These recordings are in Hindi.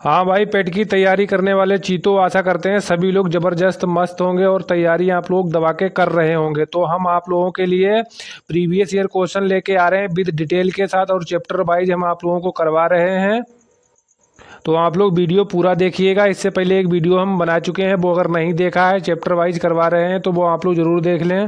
हाँ भाई, पेट की तैयारी करने वाले चीतो आशा करते हैं सभी लोग ज़बरदस्त मस्त होंगे और तैयारी आप लोग दबा के कर रहे होंगे। तो हम आप लोगों के लिए प्रीवियस ईयर क्वेश्चन लेके आ रहे हैं विद डिटेल के साथ, और चैप्टर वाइज हम आप लोगों को करवा रहे हैं। तो आप लोग वीडियो पूरा देखिएगा। इससे पहले एक वीडियो हम बना चुके हैं, वो अगर नहीं देखा है, चैप्टर वाइज करवा रहे हैं, तो वो आप लोग ज़रूर देख लें।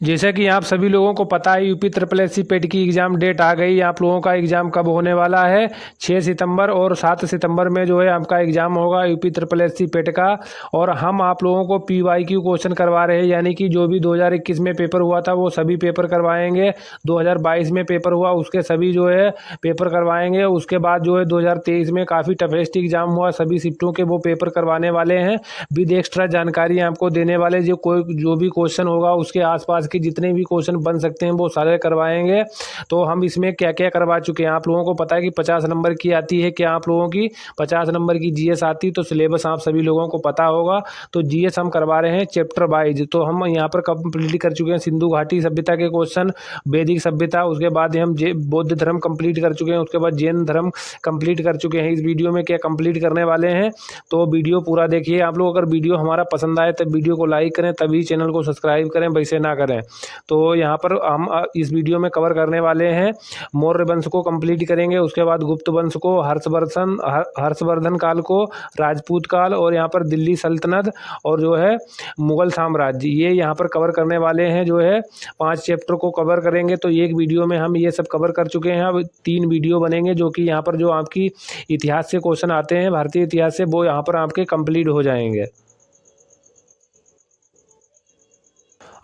जैसा कि आप सभी लोगों को पता है, यूपी ट्रिपल एससी पेट की एग्ज़ाम डेट आ गई। आप लोगों का एग्ज़ाम कब होने वाला है? 6 सितंबर और 7 सितंबर में जो है आपका एग्ज़ाम होगा यूपी ट्रिपल एससी पेट का। और हम आप लोगों को PYQ क्वेश्चन करवा रहे हैं, यानी कि जो भी 2021 में पेपर हुआ था वो सभी पेपर करवाएंगे। 2022 में पेपर हुआ उसके सभी जो है पेपर करवाएंगे। उसके बाद जो है 2023 में काफ़ी टफेस्ट एग्ज़ाम हुआ, सभी शिफ्टों के वो पेपर करवाने वाले हैं। विद एक्स्ट्रा जानकारी आपको देने वाले, जो भी क्वेश्चन होगा उसके आसपास कि जितने भी क्वेश्चन बन सकते हैं वो सारे करवाएंगे। तो हम इसमें क्या क्या करवा चुके हैं, आप लोगों को पता है कि 50 नंबर की आती है, क्या आप लोगों की 50 नंबर की जीएस आती, तो सिलेबस आप सभी लोगों को पता होगा। तो जीएस हम करवा रहे हैं चैप्टर वाइज। तो हम यहाँ पर कंप्लीट कर चुके हैं सिंधु घाटी सभ्यता के क्वेश्चन, वैदिक सभ्यता, उसके बाद हम बौद्ध धर्म कंप्लीट कर चुके हैं, उसके बाद जैन धर्म कंप्लीट कर चुके हैं। इस वीडियो में क्या कंप्लीट करने वाले हैं, तो वीडियो पूरा देखिए। आप लोग अगर वीडियो हमारा पसंद आए तो वीडियो को लाइक करें, तभी चैनल को सब्सक्राइब करें, वैसे ना करें। तो यहाँ पर हम इस वीडियो में कवर करने वाले हैं मौर्य वंश को कंप्लीट करेंगे, उसके बाद गुप्त वंश को, हर्षवर्धन काल को, राजपूत काल, और यहाँ पर दिल्ली सल्तनत, और जो है मुगल साम्राज्य, ये यहाँ पर कवर करने वाले हैं। जो है 5 चैप्टर को कवर करेंगे। तो एक वीडियो में हम ये सब कवर कर चुके हैं। अब 3 वीडियो बनेंगे, जो कि यहाँ पर जो आपकी इतिहास से क्वेश्चन आते हैं, भारतीय इतिहास से, वो यहाँ पर आपके कंप्लीट हो जाएंगे।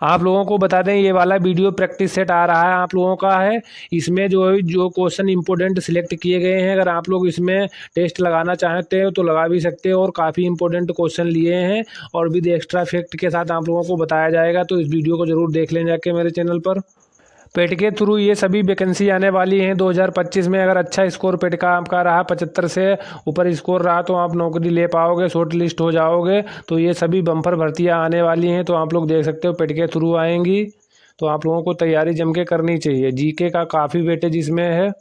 आप लोगों को बता दें, ये वाला वीडियो प्रैक्टिस सेट आ रहा है आप लोगों का है। इसमें जो क्वेश्चन इंपॉर्टेंट सिलेक्ट किए गए हैं, अगर आप लोग इसमें टेस्ट लगाना चाहते हो तो लगा भी सकते हो, और काफ़ी इंपॉर्टेंट क्वेश्चन लिए हैं और विद एक्स्ट्रा फैक्ट के साथ आप लोगों को बताया जाएगा। तो इस वीडियो को ज़रूर देख लें जाके मेरे चैनल पर। पेट के थ्रू ये सभी वैकेंसी आने वाली हैं 2025 में। अगर अच्छा स्कोर पेट का आपका रहा, 75 से ऊपर स्कोर रहा, तो आप नौकरी ले पाओगे, शॉर्ट लिस्ट हो जाओगे। तो ये सभी बम्पर भर्तियां आने वाली हैं, तो आप लोग देख सकते हो पेट के थ्रू आएंगी। तो आप लोगों को तैयारी जम के करनी चाहिए। जीके का काफ़ी वेटेज इसमें है।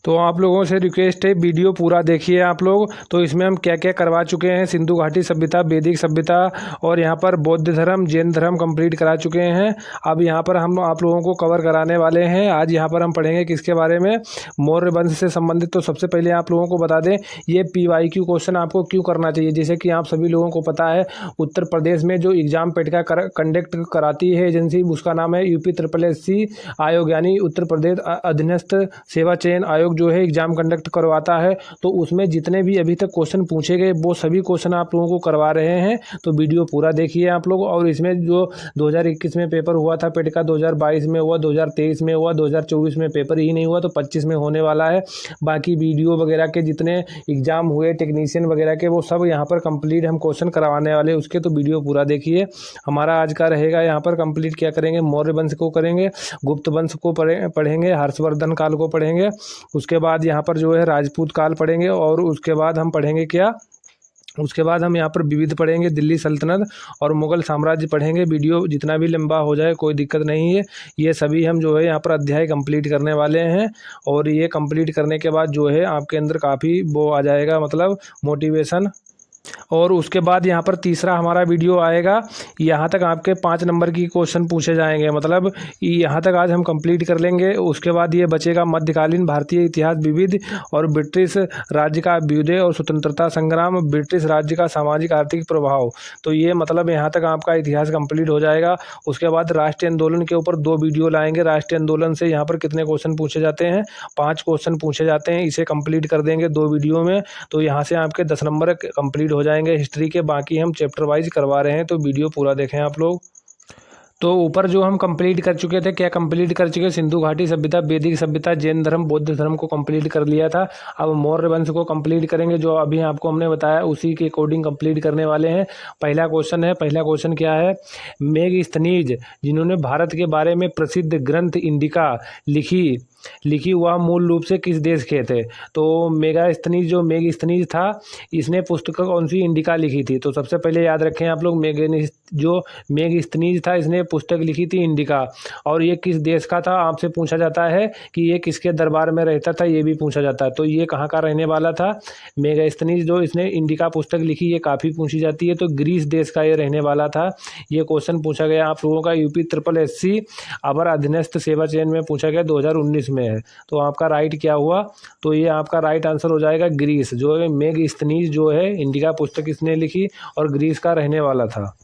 तो आप लोगों से रिक्वेस्ट है, वीडियो पूरा देखिए आप लोग। तो इसमें हम क्या क्या करवा चुके हैं, सिंधु घाटी सभ्यता, वैदिक सभ्यता, और यहाँ पर बौद्ध धर्म, जैन धर्म कंप्लीट करा चुके हैं। अब यहाँ पर हम आप लोगों को कवर कराने वाले हैं। आज यहाँ पर हम पढ़ेंगे किसके बारे में, मौर्य वंश से संबंधित। तो सबसे पहले आप लोगों को बता दें, ये PYQ क्वेश्चन आपको क्यों करना चाहिए। जैसे कि आप सभी लोगों को पता है, उत्तर प्रदेश में जो एग्जाम पेट का कंडक्ट कराती है एजेंसी, उसका नाम है यूपी ट्रिपल एससी आयोग, यानी उत्तर प्रदेश अधीनस्थ सेवा चयन आयोग जो है एग्जाम कंडक्ट करवाता है। तो उसमें जितने भी अभी तक क्वेश्चन पूछे गए, वो सभी क्वेश्चन आप लोगों को करवा रहे हैं। तो वीडियो पूरा देखिए आप लोग। और इसमें जो 2021 में पेपर हुआ था पेट का, 2022 में हुआ, 2023 में हुआ, 2024 में पेपर ही नहीं हुआ, तो 25 में होने वाला है। बाकी वीडियो वगैरह के जितने एग्जाम हुए टेक्नीशियन वगैरह के, वो सब यहाँ पर कंप्लीट हम क्वेश्चन करवाने वाले उसके। तो वीडियो पूरा देखिए। हमारा आज का रहेगा यहाँ पर कंप्लीट क्या करेंगे, मौर्य वंश को करेंगे, गुप्त वंश को पढ़ेंगे, हर्षवर्धन काल को पढ़ेंगे, उसके बाद यहाँ पर जो है राजपूत काल पढ़ेंगे, और उसके बाद हम पढ़ेंगे क्या, उसके बाद हम यहाँ पर विविध पढ़ेंगे, दिल्ली सल्तनत और मुगल साम्राज्य पढ़ेंगे। वीडियो जितना भी लंबा हो जाए कोई दिक्कत नहीं है। ये सभी हम जो है यहाँ पर अध्याय कंप्लीट करने वाले हैं। और ये कंप्लीट करने के बाद जो है आपके अंदर काफ़ी वो आ जाएगा, मतलब मोटिवेशन। और उसके बाद यहाँ पर तीसरा हमारा वीडियो आएगा। यहाँ तक आपके 5 नंबर की क्वेश्चन पूछे जाएंगे, मतलब यहाँ तक आज हम कंप्लीट कर लेंगे। उसके बाद ये बचेगा मध्यकालीन भारतीय इतिहास विविध, और ब्रिटिश राज्य का अभ्युदय और स्वतंत्रता संग्राम, ब्रिटिश राज्य का सामाजिक आर्थिक प्रभाव। तो ये मतलब यहाँ तक आपका इतिहास कंप्लीट हो जाएगा। उसके बाद राष्ट्रीय आंदोलन के ऊपर 2 वीडियो लाएंगे। राष्ट्रीय आंदोलन से यहाँ पर कितने क्वेश्चन पूछे जाते हैं, 5 क्वेश्चन पूछे जाते हैं, इसे कंप्लीट कर देंगे 2 वीडियो में। तो यहाँ से आपके 10 नंबर कंप्लीट हो जाएंगे हिस्ट्री के। बाकी हम चैप्टर वाइज करवा रहे हैं, तो वीडियो पूरा देखें आप लोग। तो ऊपर जो हम कंप्लीट कर चुके थे, क्या कंप्लीट कर चुके, सिंधु घाटी सभ्यता, वैदिक सभ्यता, जैन धर्म, बौद्ध धर्म को कंप्लीट कर लिया था। अब मौर्य वंश को कंप्लीट करेंगे, जो अभी आपको हमने बताया उसी के अकॉर्डिंग कंप्लीट करने वाले हैं। पहला क्वेश्चन क्या है, मेगस्थनीज जिन्होंने भारत के बारे में प्रसिद्ध ग्रंथ इंडिका लिखी, लिखी वह मूल रूप से किस देश के थे? तो मेगास्थनीज जो मेगास्थनीज था इसने पुस्तक कौन सी? इंडिका लिखी थी। तो सबसे पहले याद रखें आप लोग, जो मेगास्थनीज था इसने पुस्तक लिखी थी इंडिका। और ये किस देश का था? आपसे पूछा जाता है कि ये किसके दरबार में रहता था, ये भी पूछा जाता है। तो ये कहाँ का रहने वाला था? मेगास्थनीज जो इसने इंडिका पुस्तक लिखी, ये काफ़ी पूछी जाती है। तो ग्रीस देश का ये रहने वाला था। ये क्वेश्चन पूछा गया आप लोगों का यूपी SSSC अवर अधीनस्थ सेवा चयन में पूछा गया, 2019 में है। तो आपका राइट क्या हुआ? तो ये आपका राइट आंसर हो जाएगा ग्रीस। जो है मेगास्थनीज जो है इंडिका पुस्तक इसने लिखी और ग्रीस का रहने वाला था।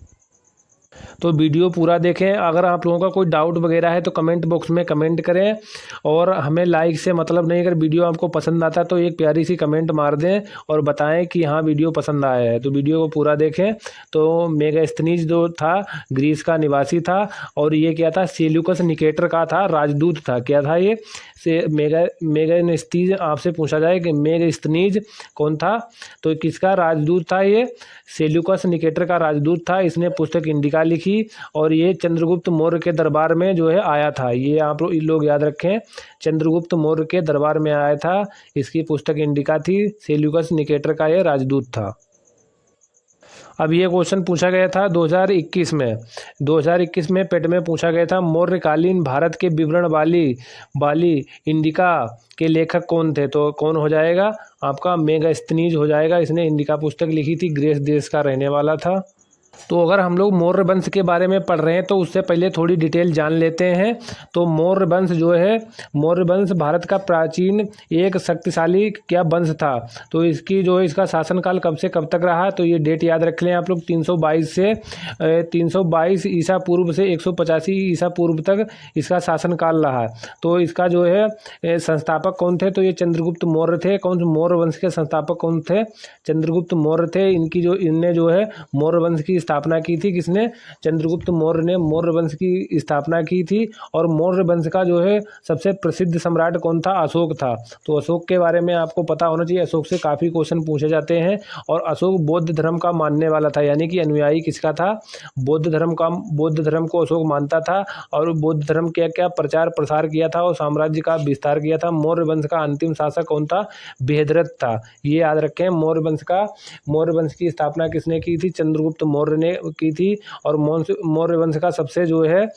तो वीडियो पूरा देखें। अगर आप लोगों का कोई डाउट वगैरह है तो कमेंट बॉक्स में कमेंट करें, और हमें लाइक से मतलब नहीं, अगर वीडियो आपको पसंद आता है तो एक प्यारी सी कमेंट मार दें और बताएं कि हाँ वीडियो पसंद आया है। तो वीडियो को पूरा देखें। तो मेगास्थनीज जो था ग्रीस का निवासी था, और ये क्या था? सेल्यूकस निकेटर का था, राजदूत था। क्या था ये? से मेगास्थनीज आपसे पूछा जाए कि मेगास्थनीज कौन था, तो किसका राजदूत था? ये सेल्यूकस निकेटर का राजदूत था। इसने पुस्तक इंडिका लिखी और ये चंद्रगुप्त मौर्य के दरबार में जो है आया था। ये आप लोग याद रखें, चंद्रगुप्त मौर्य के दरबार में आया था। इसकी पुस्तक इंडिका थी। सेल्यूकस निकेटर का ये राजदूत था। अब ये क्वेश्चन पूछा गया था 2021 में। 2021 में पेट में पूछा गया था, मौर्यकालीन भारत के विवरण वाली इंडिका के लेखक कौन थे? तो कौन हो जाएगा? आपका मेगास्थनीज हो जाएगा। इसने इंडिका पुस्तक लिखी थी, ग्रीस देश का रहने वाला था। तो अगर हम लोग मौर्य वंश के बारे में पढ़ रहे हैं तो उससे पहले थोड़ी डिटेल जान लेते हैं। तो मौर्य वंश जो है, मौर्य वंश भारत का प्राचीन एक शक्तिशाली क्या वंश था। तो इसकी जो है इसका शासनकाल कब से कब तक रहा? तो ये डेट याद रख लें आप लोग, 322 ईसा पूर्व से 185 ईसा पूर्व तक इसका शासनकाल रहा। तो इसका जो है संस्थापक कौन थे? तो ये चंद्रगुप्त मौर्य थे। कौन? मौर्य वंश के संस्थापक कौन थे? चंद्रगुप्त मौर्य थे। इनने जो है मौर्य वंश की स्थापना की थी। किसने? चंद्रगुप्त मौर्य ने मौर्य वंश की स्थापना की थी। और मौर्य वंश का जो है सबसे प्रसिद्ध सम्राट कौन था? अशोक था। तो अशोक के बारे में आपको पता होना चाहिए। अशोक से काफ़ी क्वेश्चन पूछे जाते हैं। और अशोक बौद्ध धर्म का मानने वाला था, यानी कि अनुयायी किसका था? बौद्ध धर्म को अशोक मानता था। और बौद्ध धर्म क्या क्या प्रचार प्रसार किया था और साम्राज्य का विस्तार किया था। मौर्य वंश का अंतिम शासक कौन था? बृहद्रथ था। ये याद रखें। मौर्य वंश की स्थापना किसने की थी? चंद्रगुप्त मौर्य ने की थी। और मौर्य वंश का सबसे जो है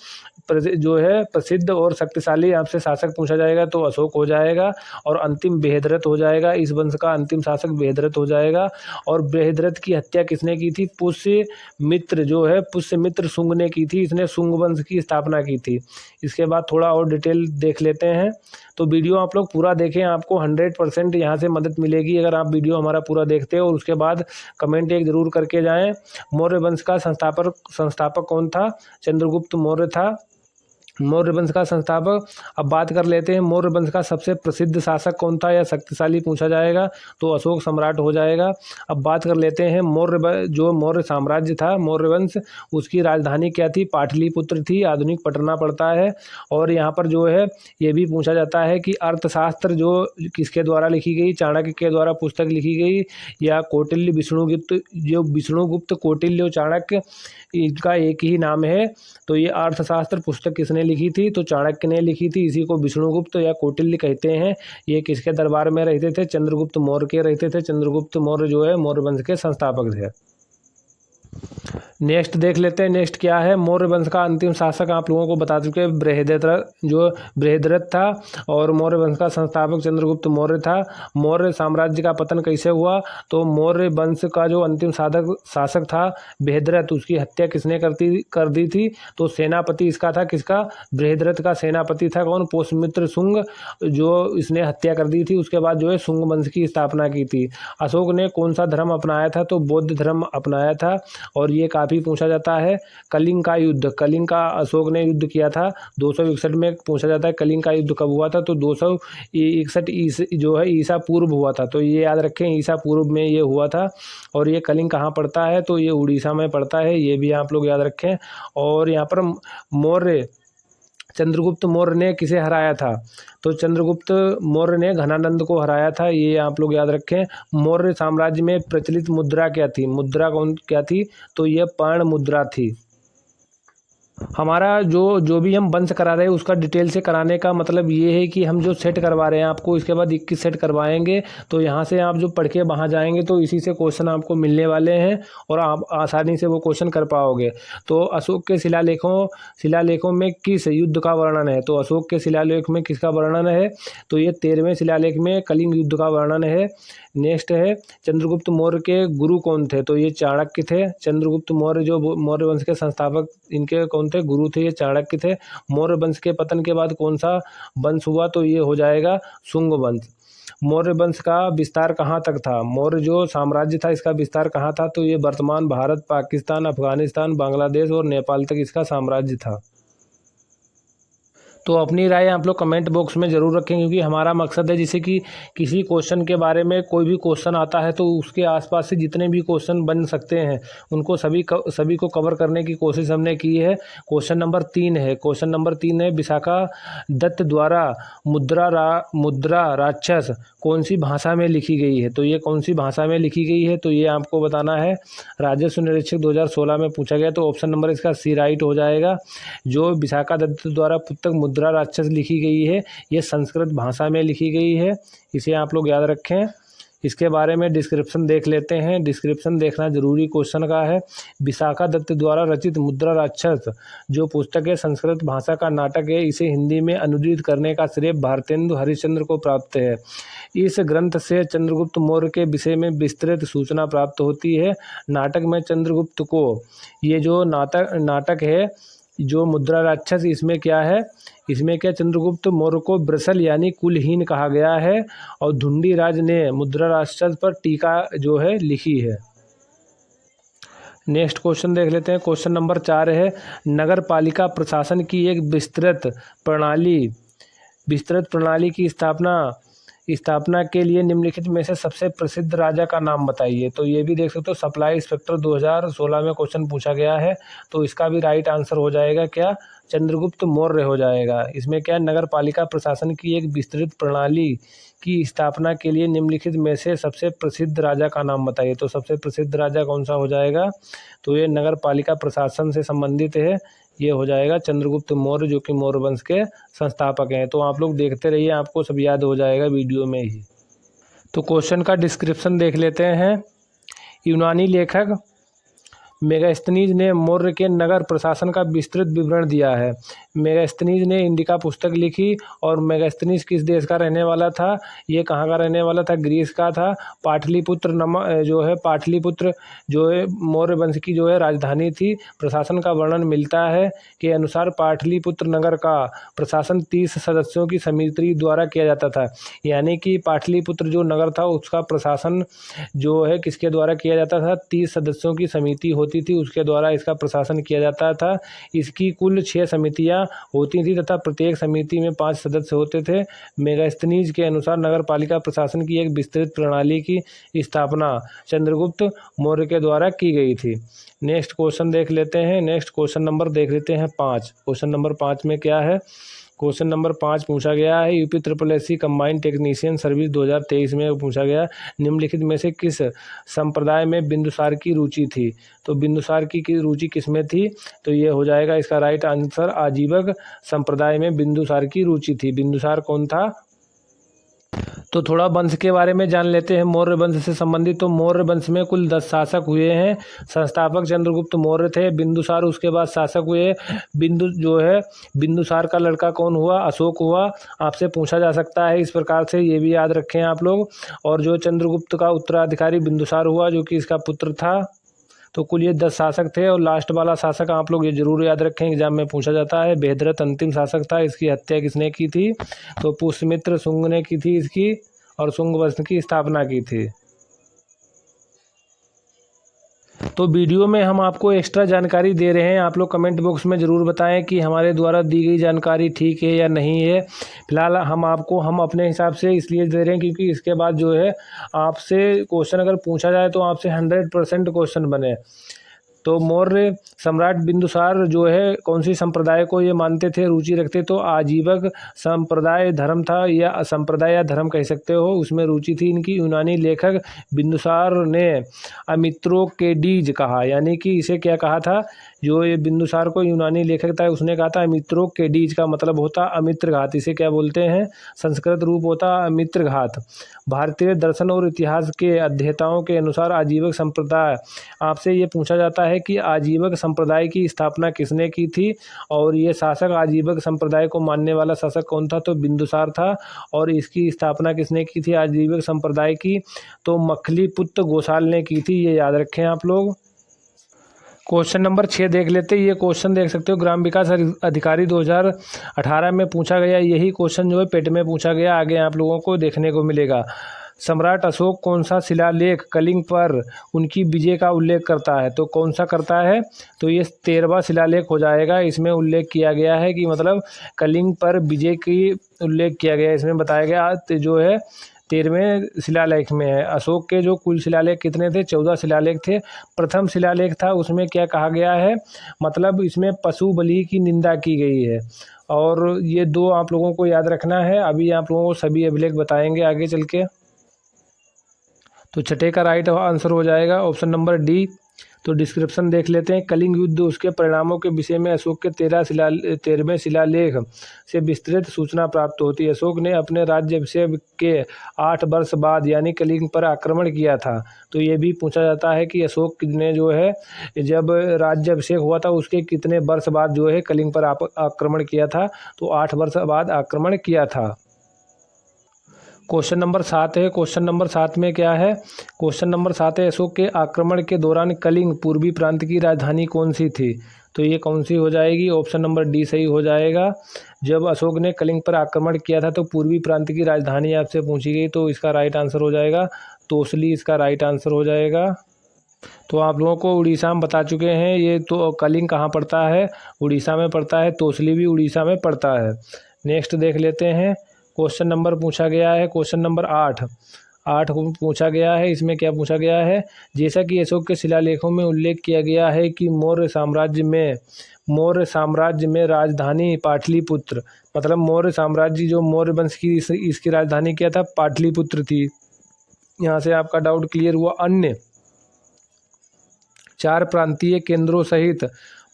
प्रसिद्ध और शक्तिशाली आपसे शासक पूछा जाएगा तो अशोक हो जाएगा। और अंतिम बृहद्रथ हो जाएगा। इस वंश का अंतिम शासक बृहद्रथ हो जाएगा। और बृहद्रथ की हत्या किसने की थी? पुष्यमित्र शुंग ने की थी। इसने शुंग वंश की स्थापना की थी। इसके बाद थोड़ा और डिटेल देख लेते हैं। तो वीडियो आप लोग पूरा देखें, आपको 100% यहाँ से मदद मिलेगी अगर आप वीडियो हमारा पूरा देखते हो। और उसके बाद कमेंट एक ज़रूर करके जाएं। मौर्य वंश का संस्थापक कौन था? चंद्रगुप्त मौर्य था, मौर्य वंश का संस्थापक। अब बात कर लेते हैं मौर्य वंश का सबसे प्रसिद्ध शासक कौन था या शक्तिशाली पूछा जाएगा तो अशोक सम्राट हो जाएगा। अब बात कर लेते हैं मौर्य साम्राज्य था, मौर्य वंश, उसकी राजधानी क्या थी? पाटलिपुत्र थी। आधुनिक पटना पड़ता है। और यहाँ पर जो है ये भी पूछा जाता है कि अर्थशास्त्र जो किसके द्वारा लिखी गई? चाणक्य के द्वारा पुस्तक लिखी गई या कौटिल्य विष्णुगुप्त कौटिल्य और चाणक्य, इनका एक ही नाम है। तो ये अर्थशास्त्र पुस्तक किसने लिखी थी? तो चाणक्य ने लिखी थी। इसी को विष्णुगुप्त या कौटिल्य कहते हैं। ये किसके दरबार में रहते थे? चंद्रगुप्त मौर्य के रहते थे। चंद्रगुप्त मौर्य जो है मौर्य वंश के संस्थापक थे। नेक्स्ट देख लेते हैं। नेक्स्ट क्या है? मौर्य वंश का अंतिम शासक आप लोगों को बता चुके हैं, बृहद्रथ था। और मौर्य वंश का संस्थापक चंद्रगुप्त मौर्य था। मौर्य साम्राज्य का पतन कैसे हुआ? तो मौर्य वंश का जो अंतिम शासक था बृहद्रथ, उसकी हत्या किसने कर दी थी? तो सेनापति इसका था। किसका? बृहद्रथ का सेनापति था। कौन? पुष्यमित्र शुंग, जो इसने हत्या कर दी थी। उसके बाद जो है शुंग वंश की स्थापना की थी। अशोक ने कौन सा धर्म अपनाया था? तो बौद्ध धर्म अपनाया था। और ये काफ़ी पूछा जाता है। कलिंग का अशोक ने युद्ध किया था 261 में। पूछा जाता है कलिंग का युद्ध कब हुआ था? तो 261 जो है ईसा पूर्व हुआ था। तो ये याद रखें, ईसा पूर्व में ये हुआ था। और ये कलिंग कहाँ पड़ता है? तो ये उड़ीसा में पड़ता है। ये भी आप लोग याद रखें। और यहाँ पर चंद्रगुप्त मौर्य ने किसे हराया था? तो चंद्रगुप्त मौर्य ने घनानंद को हराया था। ये आप लोग याद रखें। मौर्य साम्राज्य में प्रचलित मुद्रा क्या थी? मुद्रा क्या थी? तो यह पर्ण मुद्रा थी। हमारा जो भी हम वंश करा रहे हैं उसका डिटेल से कराने का मतलब ये है कि हम जो सेट करवा रहे हैं आपको, इसके बाद 21 सेट करवाएंगे, तो यहाँ से आप जो पढ़ के वहाँ जाएंगे तो इसी से क्वेश्चन आपको मिलने वाले हैं और आप आसानी से वो क्वेश्चन कर पाओगे। तो अशोक के शिलालेखों में किस युद्ध का वर्णन है? तो अशोक के शिलालेख में किसका वर्णन है? तो ये 13वें शिलालेख में कलिंग युद्ध का वर्णन है। नेक्स्ट है, चंद्रगुप्त मौर्य के गुरु कौन थे? तो ये चाणक्य थे। चंद्रगुप्त मौर्य जो मौर्य वंश के संस्थापक, इनके कौन थे? गुरु थे, ये चाणक्य थे। मौर्य वंश के पतन के बाद कौन सा वंश हुआ? तो ये हो जाएगा शुंग वंश। मौर्य वंश का विस्तार कहाँ तक था? मौर्य जो साम्राज्य था इसका विस्तार कहाँ था? तो ये वर्तमान भारत, पाकिस्तान, अफगानिस्तान, बांग्लादेश और नेपाल तक इसका साम्राज्य था। तो अपनी राय आप लोग कमेंट बॉक्स में ज़रूर रखें, क्योंकि हमारा मकसद है जैसे कि किसी क्वेश्चन के बारे में कोई भी क्वेश्चन आता है तो उसके आसपास से जितने भी क्वेश्चन बन सकते हैं उनको सभी को कवर करने की कोशिश हमने की है। क्वेश्चन नंबर 3 है। क्वेश्चन नंबर 3 है, विशाखा दत्त द्वारा मुद्रा राक्षस कौन सी भाषा में लिखी गई है? तो ये कौन सी भाषा में लिखी गई है? तो ये आपको बताना है। राजस्व निरीक्षक 2016 में पूछा गया, तो ऑप्शन नंबर इसका सी राइट हो जाएगा। जो विशाखा दत्त द्वारा पुस्तक मुद्रा राक्षस लिखी गई है ये संस्कृत भाषा में लिखी गई है, इसे आप लोग याद रखें। इसके बारे में डिस्क्रिप्शन देख लेते हैं। डिस्क्रिप्शन देखना जरूरी क्वेश्चन का है। विशाखा दत्त द्वारा रचित मुद्रा राक्षस जो पुस्तक है संस्कृत भाषा का नाटक है, इसे हिंदी में अनुदित करने का श्रेय भारतेंदु हरिश्चंद्र को प्राप्त है। इस ग्रंथ से चंद्रगुप्त मौर्य के विषय में विस्तृत सूचना प्राप्त होती है। नाटक में चंद्रगुप्त को, ये जो नाटक है जो मुद्रा राक्षस, इसमें क्या है, इसमें क्या चंद्रगुप्त मौर्य को ब्रसल यानी कुलहीन कहा गया है और धुंडीराज ने मुद्रा राक्षस पर टीका जो है लिखी है। नेक्स्ट क्वेश्चन देख लेते हैं। क्वेश्चन नंबर 4 है, नगर पालिका प्रशासन की एक विस्तृत प्रणाली की स्थापना के लिए निम्नलिखित में से सबसे प्रसिद्ध राजा का नाम बताइए। तो ये भी देख सकते हो, सप्लाई इंस्पेक्टर 2016 में क्वेश्चन पूछा गया है, तो इसका भी राइट आंसर हो जाएगा क्या? चंद्रगुप्त मौर्य हो जाएगा। इसमें क्या, नगर पालिका प्रशासन की एक विस्तृत प्रणाली की स्थापना के लिए निम्नलिखित में से सबसे प्रसिद्ध राजा का नाम बताइए। तो सबसे प्रसिद्ध राजा कौन सा हो जाएगा? तो ये नगर पालिका प्रशासन से संबंधित है, ये हो जाएगा चंद्रगुप्त मौर्य, जो कि मौर्य वंश के संस्थापक हैं। तो आप लोग देखते रहिए, आपको सब याद हो जाएगा वीडियो में ही। तो क्वेश्चन का डिस्क्रिप्शन देख लेते हैं। यूनानी लेखक मेगास्थनीज ने मौर्य के नगर प्रशासन का विस्तृत विवरण दिया है। मेगास्थनीज ने इंडिका पुस्तक लिखी और मेगास्थनीज किस देश का रहने वाला था? ये कहाँ का रहने वाला था? ग्रीस का था। पाटलिपुत्र जो है मौर्य वंश की जो है राजधानी थी। प्रशासन का वर्णन मिलता है के अनुसार पाटलिपुत्र नगर का प्रशासन 30 सदस्यों की समिति द्वारा किया जाता था। यानी कि पाटलिपुत्र जो नगर था उसका प्रशासन जो है किसके द्वारा किया जाता था? 30 सदस्यों की समिति होती थी, उसके द्वारा इसका प्रशासन किया जाता था। इसकी कुल 6 समितियां होती थी तथा प्रत्येक समिति में 5 सदस्य होते थे। मेगास्थनीज के अनुसार नगर पालिका प्रशासन की एक विस्तृत प्रणाली की स्थापना चंद्रगुप्त मौर्य के द्वारा की गई थी। नेक्स्ट क्वेश्चन देख लेते हैं। नेक्स्ट क्वेश्चन नंबर देख लेते हैं 5। क्वेश्चन नंबर 5 में क्या है? क्वेश्चन नंबर 5 पूछा गया है, UP SSC combined technician service 2023 में पूछा गया, निम्नलिखित में से किस संप्रदाय में बिंदुसार की रुचि थी? तो बिंदुसार की रुचि किस में थी? तो ये हो जाएगा इसका राइट आंसर, आजीवक संप्रदाय में बिंदुसार की रुचि थी। बिंदुसार कौन था? तो थोड़ा वंश के बारे में जान लेते हैं, मौर्य वंश से संबंधित। तो मौर्य वंश में कुल 10 शासक हुए हैं। संस्थापक चंद्रगुप्त मौर्य थे। बिंदुसार उसके बाद शासक हुए। बिंदुसार का लड़का कौन हुआ? अशोक हुआ। आपसे पूछा जा सकता है इस प्रकार से, ये भी याद रखें आप लोग। और जो चंद्रगुप्त का उत्तराधिकारी बिंदुसार हुआ, जो कि इसका पुत्र था। तो कुल ये 10 शासक थे और लास्ट वाला शासक आप लोग ये जरूर याद रखें, एग्जाम में पूछा जाता है। भेदरथ अंतिम शासक था। इसकी हत्या किसने की थी? तो पुष्यमित्र शुंग ने की थी इसकी, और शुंग वंश की स्थापना की थी। तो वीडियो में हम आपको एक्स्ट्रा जानकारी दे रहे हैं, आप लोग कमेंट बॉक्स में ज़रूर बताएं कि हमारे द्वारा दी गई जानकारी ठीक है या नहीं है। फिलहाल हम अपने हिसाब से इसलिए दे रहे हैं क्योंकि इसके बाद जो है आपसे क्वेश्चन अगर पूछा जाए तो आपसे 100% क्वेश्चन बने। तो मौर्य सम्राट बिंदुसार जो है कौन सी संप्रदाय को ये मानते थे, रुचि रखते, तो आजीवक संप्रदाय धर्म था, या संप्रदाय या धर्म कह सकते हो, उसमें रुचि थी इनकी। यूनानी लेखक बिंदुसार ने अमित्रोकेडीज कहा, यानी कि इसे क्या कहा था, जो ये बिंदुसार को यूनानी लेखक था उसने कहा था अमित्रोकेडीज, का मतलब होता अमित्रघात, इसे क्या बोलते हैं, संस्कृत रूप होता अमित्रघात। भारतीय दर्शन और इतिहास के अध्येताओं के अनुसार आजीवक संप्रदाय, आपसे ये पूछा जाता है कि आजीवक संप्रदाय की स्थापना किसने की थी, और ये शासक आजीवक संप्रदाय को मानने वाला शासक कौन था, तो बिंदुसार था। और इसकी स्थापना किसने की थी आजीवक संप्रदाय की, तो मखलीपुत्र गोसाल ने की थी, ये याद रखें आप लोग। क्वेश्चन नंबर 6 देख लेते हैं। ये क्वेश्चन देख सकते हो, ग्राम विकास अधिकारी 2018 में पूछा गया, यही क्वेश्चन जो है पेट में पूछा गया, आगे आप लोगों को देखने को मिलेगा। सम्राट अशोक कौन सा शिलालेख कलिंग पर उनकी विजय का उल्लेख करता है, तो कौन सा करता है, तो ये 13वां शिलालेख हो जाएगा। इसमें उल्लेख किया गया है कि मतलब कलिंग पर विजय की उल्लेख किया गया है, इसमें बताया गया जो है 13वें शिलालेख में है। अशोक के जो कुल शिलालेख कितने थे, 14 शिलालेख थे। प्रथम शिलालेख था, उसमें क्या कहा गया है, मतलब इसमें पशु बलि की निंदा की गई है। और ये दो आप लोगों को याद रखना है, अभी आप लोगों को सभी अभिलेख बताएंगे आगे चल के। तो छठे का राइट आंसर हो जाएगा ऑप्शन नंबर डी। तो डिस्क्रिप्शन देख लेते हैं। कलिंग युद्ध उसके परिणामों के विषय में अशोक के 13वें शिलालेख से विस्तृत सूचना प्राप्त होती है। अशोक ने अपने राज्याभिषेक के 8 वर्ष बाद यानी कलिंग पर आक्रमण किया था। तो ये भी पूछा जाता है कि अशोक ने जो है जब राज्याभिषेक हुआ था उसके कितने वर्ष बाद जो है कलिंग पर आक्रमण किया था, तो 8 वर्ष बाद आक्रमण किया था। क्वेश्चन नंबर 7 है। क्वेश्चन नंबर 7 में क्या है, क्वेश्चन नंबर 7 है, अशोक के आक्रमण के दौरान कलिंग पूर्वी प्रांत की राजधानी कौन सी थी, तो ये कौन सी हो जाएगी, ऑप्शन नंबर डी सही हो जाएगा। जब अशोक ने कलिंग पर आक्रमण किया था तो पूर्वी प्रांत की राजधानी आपसे पूछी गई, तो इसका राइट आंसर हो जाएगा तोसली, इसका राइट आंसर हो जाएगा। तो आप लोगों को उड़ीसा में बता चुके हैं, ये तो कलिंग कहाँ पड़ता है, उड़ीसा में पड़ता है, तोसली भी उड़ीसा में पड़ता है। नेक्स्ट देख लेते हैं। क्वेश्चन नंबर पूछा गया है, क्वेश्चन नंबर 8 को पूछा गया है। इसमें क्या पूछा गया है, जैसा कि अशोक के शिलालेखों में उल्लेख किया गया है कि मौर्य साम्राज्य में राजधानी पाटलिपुत्र, मतलब मौर्य साम्राज्य जो मौर्य वंश की इसकी राजधानी क्या था, पाटलिपुत्र थी। यहाँ से आपका डाउट क्लियर हुआ। अन्य 4 प्रांतीय केंद्रों सहित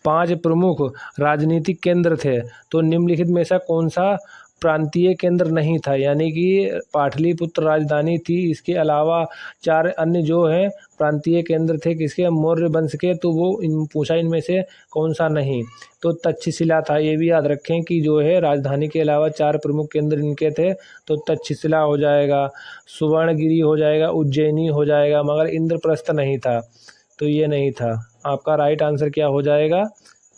5 प्रमुख राजनीतिक केंद्र थे, तो निम्नलिखित में से कौन सा प्रांतीय केंद्र नहीं था, यानी कि पाटलिपुत्र राजधानी थी, इसके अलावा 4 अन्य जो है प्रांतीय केंद्र थे किसके, मौर्य वंश के, तो वो पूछा इनमें से कौन सा नहीं, तो तक्षशिला था। ये भी याद रखें कि जो है राजधानी के अलावा 4 प्रमुख केंद्र इनके थे, तो तक्षशिला हो जाएगा, सुवर्णगिरी हो जाएगा, उज्जैनी हो जाएगा, मगर इंद्रप्रस्थ नहीं था, तो ये नहीं था। आपका राइट आंसर क्या हो जाएगा,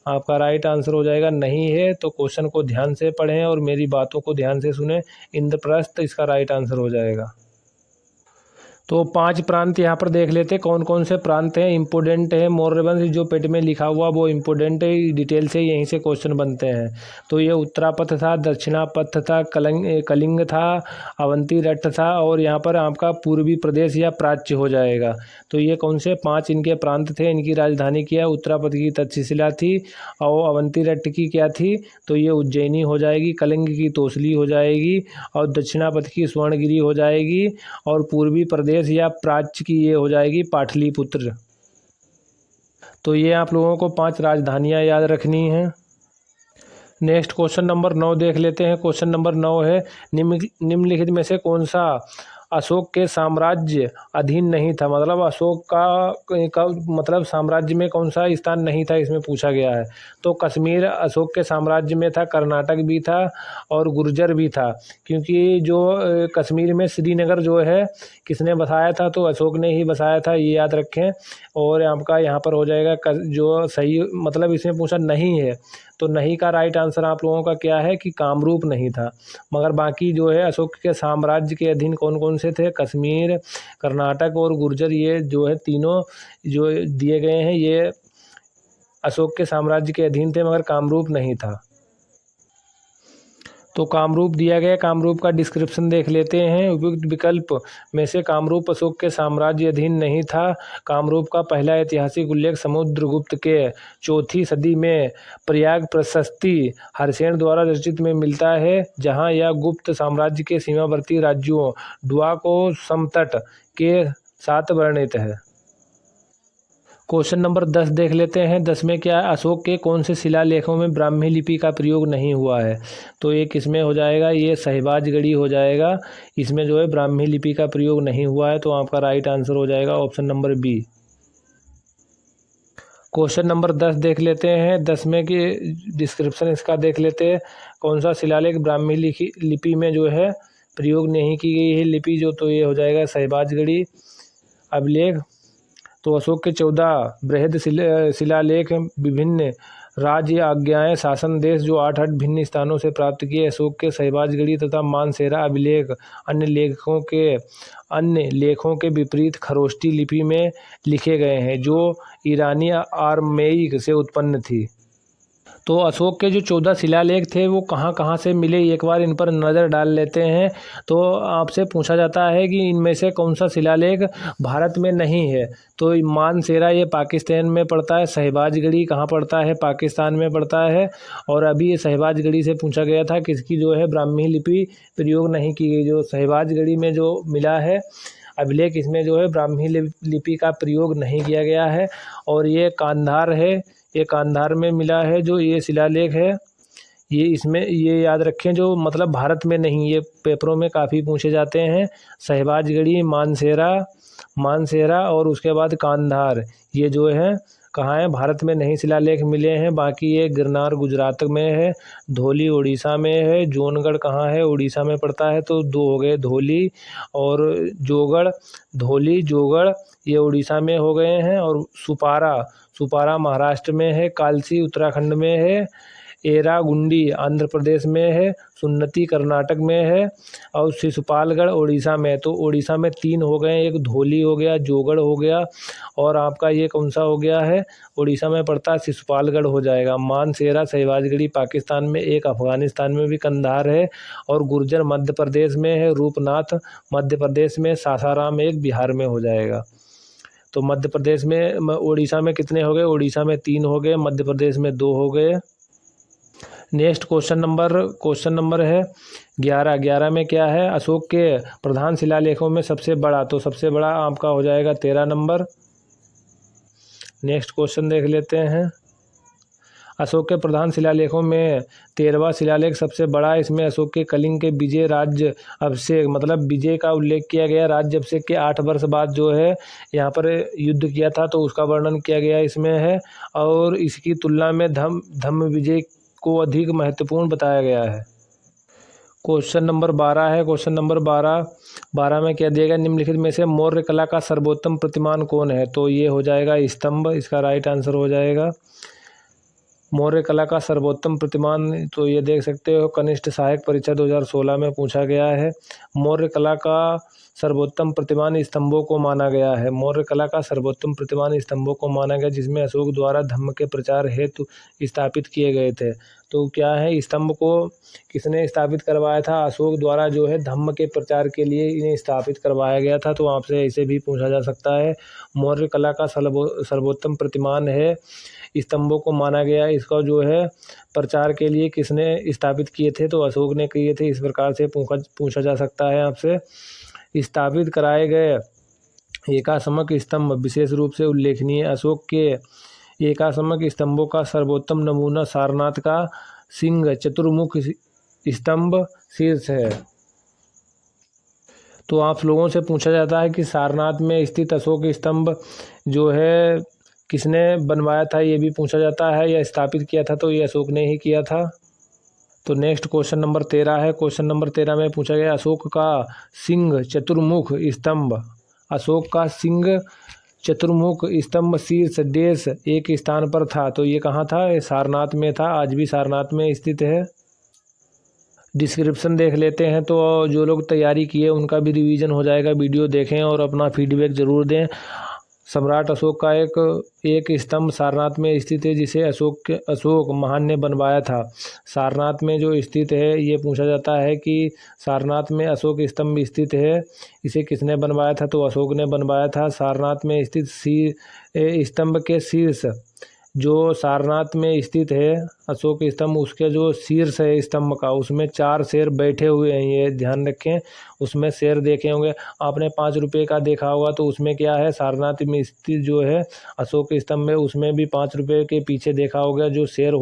आपका राइट आंसर हो जाएगा नहीं है। तो क्वेश्चन को ध्यान से पढ़ें और मेरी बातों को ध्यान से सुने, इंद्रप्रस्थ इसका राइट आंसर हो जाएगा। तो 5 प्रांत यहाँ पर देख लेते कौन कौन से प्रांत हैं, इंपोर्टेंट है। मौर्य वंश जो पेट में लिखा हुआ वो इंपोर्टेंट है, डिटेल से यहीं से क्वेश्चन बनते हैं। तो ये उत्तरापथ था, दक्षिणापथ था, कलिंग था, अवंती रट था, और यहाँ पर आपका पूर्वी प्रदेश या प्राच्य हो जाएगा। तो ये कौन से 5 इनके प्रांत थे, इनकी राजधानी क्या है, उत्तरापथ की तक्षशिला थी, और अवंती रट की क्या थी, तो ये उज्जैनी हो जाएगी, कलिंग की तोसली हो जाएगी, और दक्षिणापथ की स्वर्णगिरी हो जाएगी, और पूर्वी प्रदेश या प्राच्य की ये हो जाएगी पाटलिपुत्र। तो ये आप लोगों को 5 राजधानियां याद रखनी हैं। नेक्स्ट क्वेश्चन नंबर 9 देख लेते हैं। क्वेश्चन नंबर 9 है, निम्नलिखित में से कौन सा अशोक के साम्राज्य अधीन नहीं था, मतलब अशोक का मतलब साम्राज्य में कौन सा स्थान नहीं था, इसमें पूछा गया है। तो कश्मीर अशोक के साम्राज्य में था, कर्नाटक भी था, और गुर्जर भी था, क्योंकि जो कश्मीर में श्रीनगर जो है किसने बसाया था, तो अशोक ने ही बसाया था, ये याद रखें। और आपका यहाँ पर हो जाएगा जो सही, मतलब इसमें पूछा नहीं है, तो नहीं का राइट आंसर आप लोगों का क्या है कि कामरूप नहीं था। मगर बाकी जो है अशोक के साम्राज्य के अधीन कौन कौन से थे, कश्मीर, कर्नाटक और गुर्जर, ये जो है तीनों जो दिए गए हैं ये अशोक के साम्राज्य के अधीन थे, मगर कामरूप नहीं था। तो कामरूप दिया गया, कामरूप का डिस्क्रिप्शन देख लेते हैं। उपयुक्त विकल्प में से कामरूप अशोक के साम्राज्य अधीन नहीं था। कामरूप का पहला ऐतिहासिक उल्लेख समुद्रगुप्त के 4वीं सदी में प्रयाग प्रशस्ति हर्षेण द्वारा रचित में मिलता है, जहां यह गुप्त साम्राज्य के सीमावर्ती राज्यों डुआक और समतट के साथ वर्णित है। क्वेश्चन नंबर 10 देख लेते हैं। 10 में क्या है, अशोक के कौन से शिलालेखों में ब्राह्मी लिपि का प्रयोग नहीं हुआ है? तो ये किसमें हो जाएगा, ये शहबाजगढ़ी हो जाएगा। इसमें जो है ब्राह्मी लिपि का प्रयोग नहीं हुआ है, तो आपका राइट आंसर हो जाएगा option number B. Question number 10 देख लेते हैं। 10 में की डिस्क्रिप्शन इसका देख लेते हैं। कौन सा शिलालेख ब्राह्मी लिपि में जो है प्रयोग नहीं की गई है लिपि, जो तो ये हो जाएगा शहबाजगढ़ी अभिलेख। तो अशोक के 14 बृहद शिलालेख विभिन्न राज्य आज्ञाएं शासन देश जो 8 भिन्न स्थानों से प्राप्त किए। अशोक के शहबाजगढ़ी तथा मानसेरा अभिलेख अन्य लेखों के विपरीत खरोष्टी लिपि में लिखे गए हैं, जो ईरानी आरमेइक से उत्पन्न थी। तो अशोक के जो 14 शिलालेख थे वो कहाँ कहाँ से मिले, एक बार इन पर नज़र डाल लेते हैं। तो आपसे पूछा जाता है कि इनमें से कौन सा शिलालेख भारत में नहीं है। तो मानसेरा ये पाकिस्तान में पड़ता है, शहबाजगढ़ी कहाँ पड़ता है, पाकिस्तान में पड़ता है। और अभी ये शहबाजगढ़ी से पूछा गया था किसकी जो है ब्राह्मी लिपि प्रयोग नहीं की गई। जो शहबाजगढ़ी में जो मिला है अभिलेख, इसमें जो है ब्राह्मी लिपि का प्रयोग नहीं किया गया है। और ये कांधार है, ये कांधार में मिला है जो ये शिलालेख है। ये इसमें ये याद रखें, जो मतलब भारत में नहीं, ये पेपरों में काफ़ी पूछे जाते हैं। शहबाजगढ़ी, मानसेरा और उसके बाद कांधार, ये जो है कहाँ है, भारत में नहीं शिलालेख मिले हैं। बाकी ये गिरनार गुजरात में है, धौली उड़ीसा में है, जोनगढ़ कहाँ है, उड़ीसा में पड़ता है। तो 2 हो गए, धौली और जोगढ़। धौली जोगढ़ ये उड़ीसा में हो गए हैं। और सुपारा महाराष्ट्र में है, कालसी उत्तराखंड में है, एरागुंडी आंध्र प्रदेश में है, सुन्नति कर्नाटक में है और शिशुपालगढ़ उड़ीसा में। तो उड़ीसा में 3 हो गए, एक धौली हो गया, जोगढ़ हो गया और आपका ये कौन सा हो गया है, उड़ीसा में पड़ता है शिशुपालगढ़ हो जाएगा। मानसेरा शहबाजगढ़ी पाकिस्तान में, एक अफगानिस्तान में भी कंधार है और गुर्जर मध्य प्रदेश में है, रूपनाथ मध्य प्रदेश में, सासाराम एक बिहार में हो जाएगा। तो मध्य प्रदेश में, उड़ीसा में कितने हो गए, उड़ीसा में 3 हो गए, मध्य प्रदेश में 2 हो गए। नेक्स्ट क्वेश्चन नंबर है 11 में क्या है, अशोक के प्रधान शिलालेखों में सबसे बड़ा, तो सबसे बड़ा आपका हो जाएगा 13 नंबर। नेक्स्ट क्वेश्चन देख लेते हैं। अशोक के प्रधान शिलालेखों में 13वां शिलालेख सबसे बड़ा है। इसमें अशोक के कलिंग के विजय राज्य अभिषेक, मतलब विजय का उल्लेख किया गया। राज्य अभिषेक के 8 वर्ष बाद जो है यहाँ पर युद्ध किया था, तो उसका वर्णन किया गया इसमें है। और इसकी तुलना में धम्म विजय को अधिक महत्वपूर्ण बताया गया है। क्वेश्चन नंबर 12 है। क्वेश्चन नंबर 12 में क्या दिया गया, निम्नलिखित में से मौर्य कला का सर्वोत्तम प्रतिमान कौन है? तो ये हो जाएगा स्तंभ, इसका राइट आंसर हो जाएगा। मौर्य कला का सर्वोत्तम प्रतिमान, तो ये देख सकते हो कनिष्ठ सहायक परीक्षा 2016 में पूछा गया है। मौर्य कला का सर्वोत्तम प्रतिमान स्तंभों को माना गया है। मौर्य कला का सर्वोत्तम प्रतिमान स्तंभों को माना गया, जिसमें अशोक द्वारा धम्म के प्रचार हेतु स्थापित किए गए थे। तो क्या है, स्तंभ को किसने स्थापित करवाया था? अशोक द्वारा जो है धम्म के प्रचार के लिए इन्हें स्थापित करवाया गया था। तो आपसे ऐसे भी पूछा जा सकता है। मौर्य कला का सर्वोत्तम प्रतिमान है, स्तंभों को माना गया। इसका जो है प्रचार के लिए किसने स्थापित किए थे? तो अशोक ने किए थे। इस प्रकार से पूछा जा सकता है आपसे। स्थापित कराए गए एकाश्मक स्तंभ विशेष रूप से उल्लेखनीय। अशोक के एकाश्मक स्तंभों का सर्वोत्तम नमूना सारनाथ का सिंह चतुर्मुख स्तंभ शीर्ष है। तो आप लोगों से पूछा जाता है कि सारनाथ में स्थित अशोक स्तंभ जो है किसने बनवाया था, ये भी पूछा जाता है, या स्थापित किया था? तो ये अशोक ने ही किया था। तो नेक्स्ट क्वेश्चन नंबर 13 है। क्वेश्चन नंबर 13 में पूछा गया, अशोक का सिंह चतुर्मुख स्तंभ, अशोक का सिंह चतुर्मुख स्तंभ शीर्ष देश एक स्थान पर था। तो ये कहाँ था? ये सारनाथ में था, आज भी सारनाथ में स्थित है। डिस्क्रिप्शन देख लेते हैं। तो जो लोग तैयारी किए उनका भी रिवीजन हो जाएगा। वीडियो देखें और अपना फीडबैक ज़रूर दें। सम्राट अशोक का एक स्तंभ सारनाथ में स्थित है जिसे अशोक महान ने बनवाया था। सारनाथ में जो स्थित है, ये पूछा जाता है कि सारनाथ में अशोक स्तंभ स्थित है, इसे किसने बनवाया था? तो अशोक ने बनवाया था। सारनाथ में स्थित स्तंभ के शीर्ष, जो सारनाथ में स्थित है अशोक स्तंभ, उसके जो शीर्ष है स्तंभ का, उसमें 4 शेर बैठे हुए हैं, ये ध्यान रखें। उसमें शेर देखे होंगे आपने, 5 रुपये का देखा होगा, तो उसमें क्या है, सारनाथ में स्थित जो है अशोक स्तंभ में, उसमें भी 5 रुपये के पीछे देखा होगा जो शेर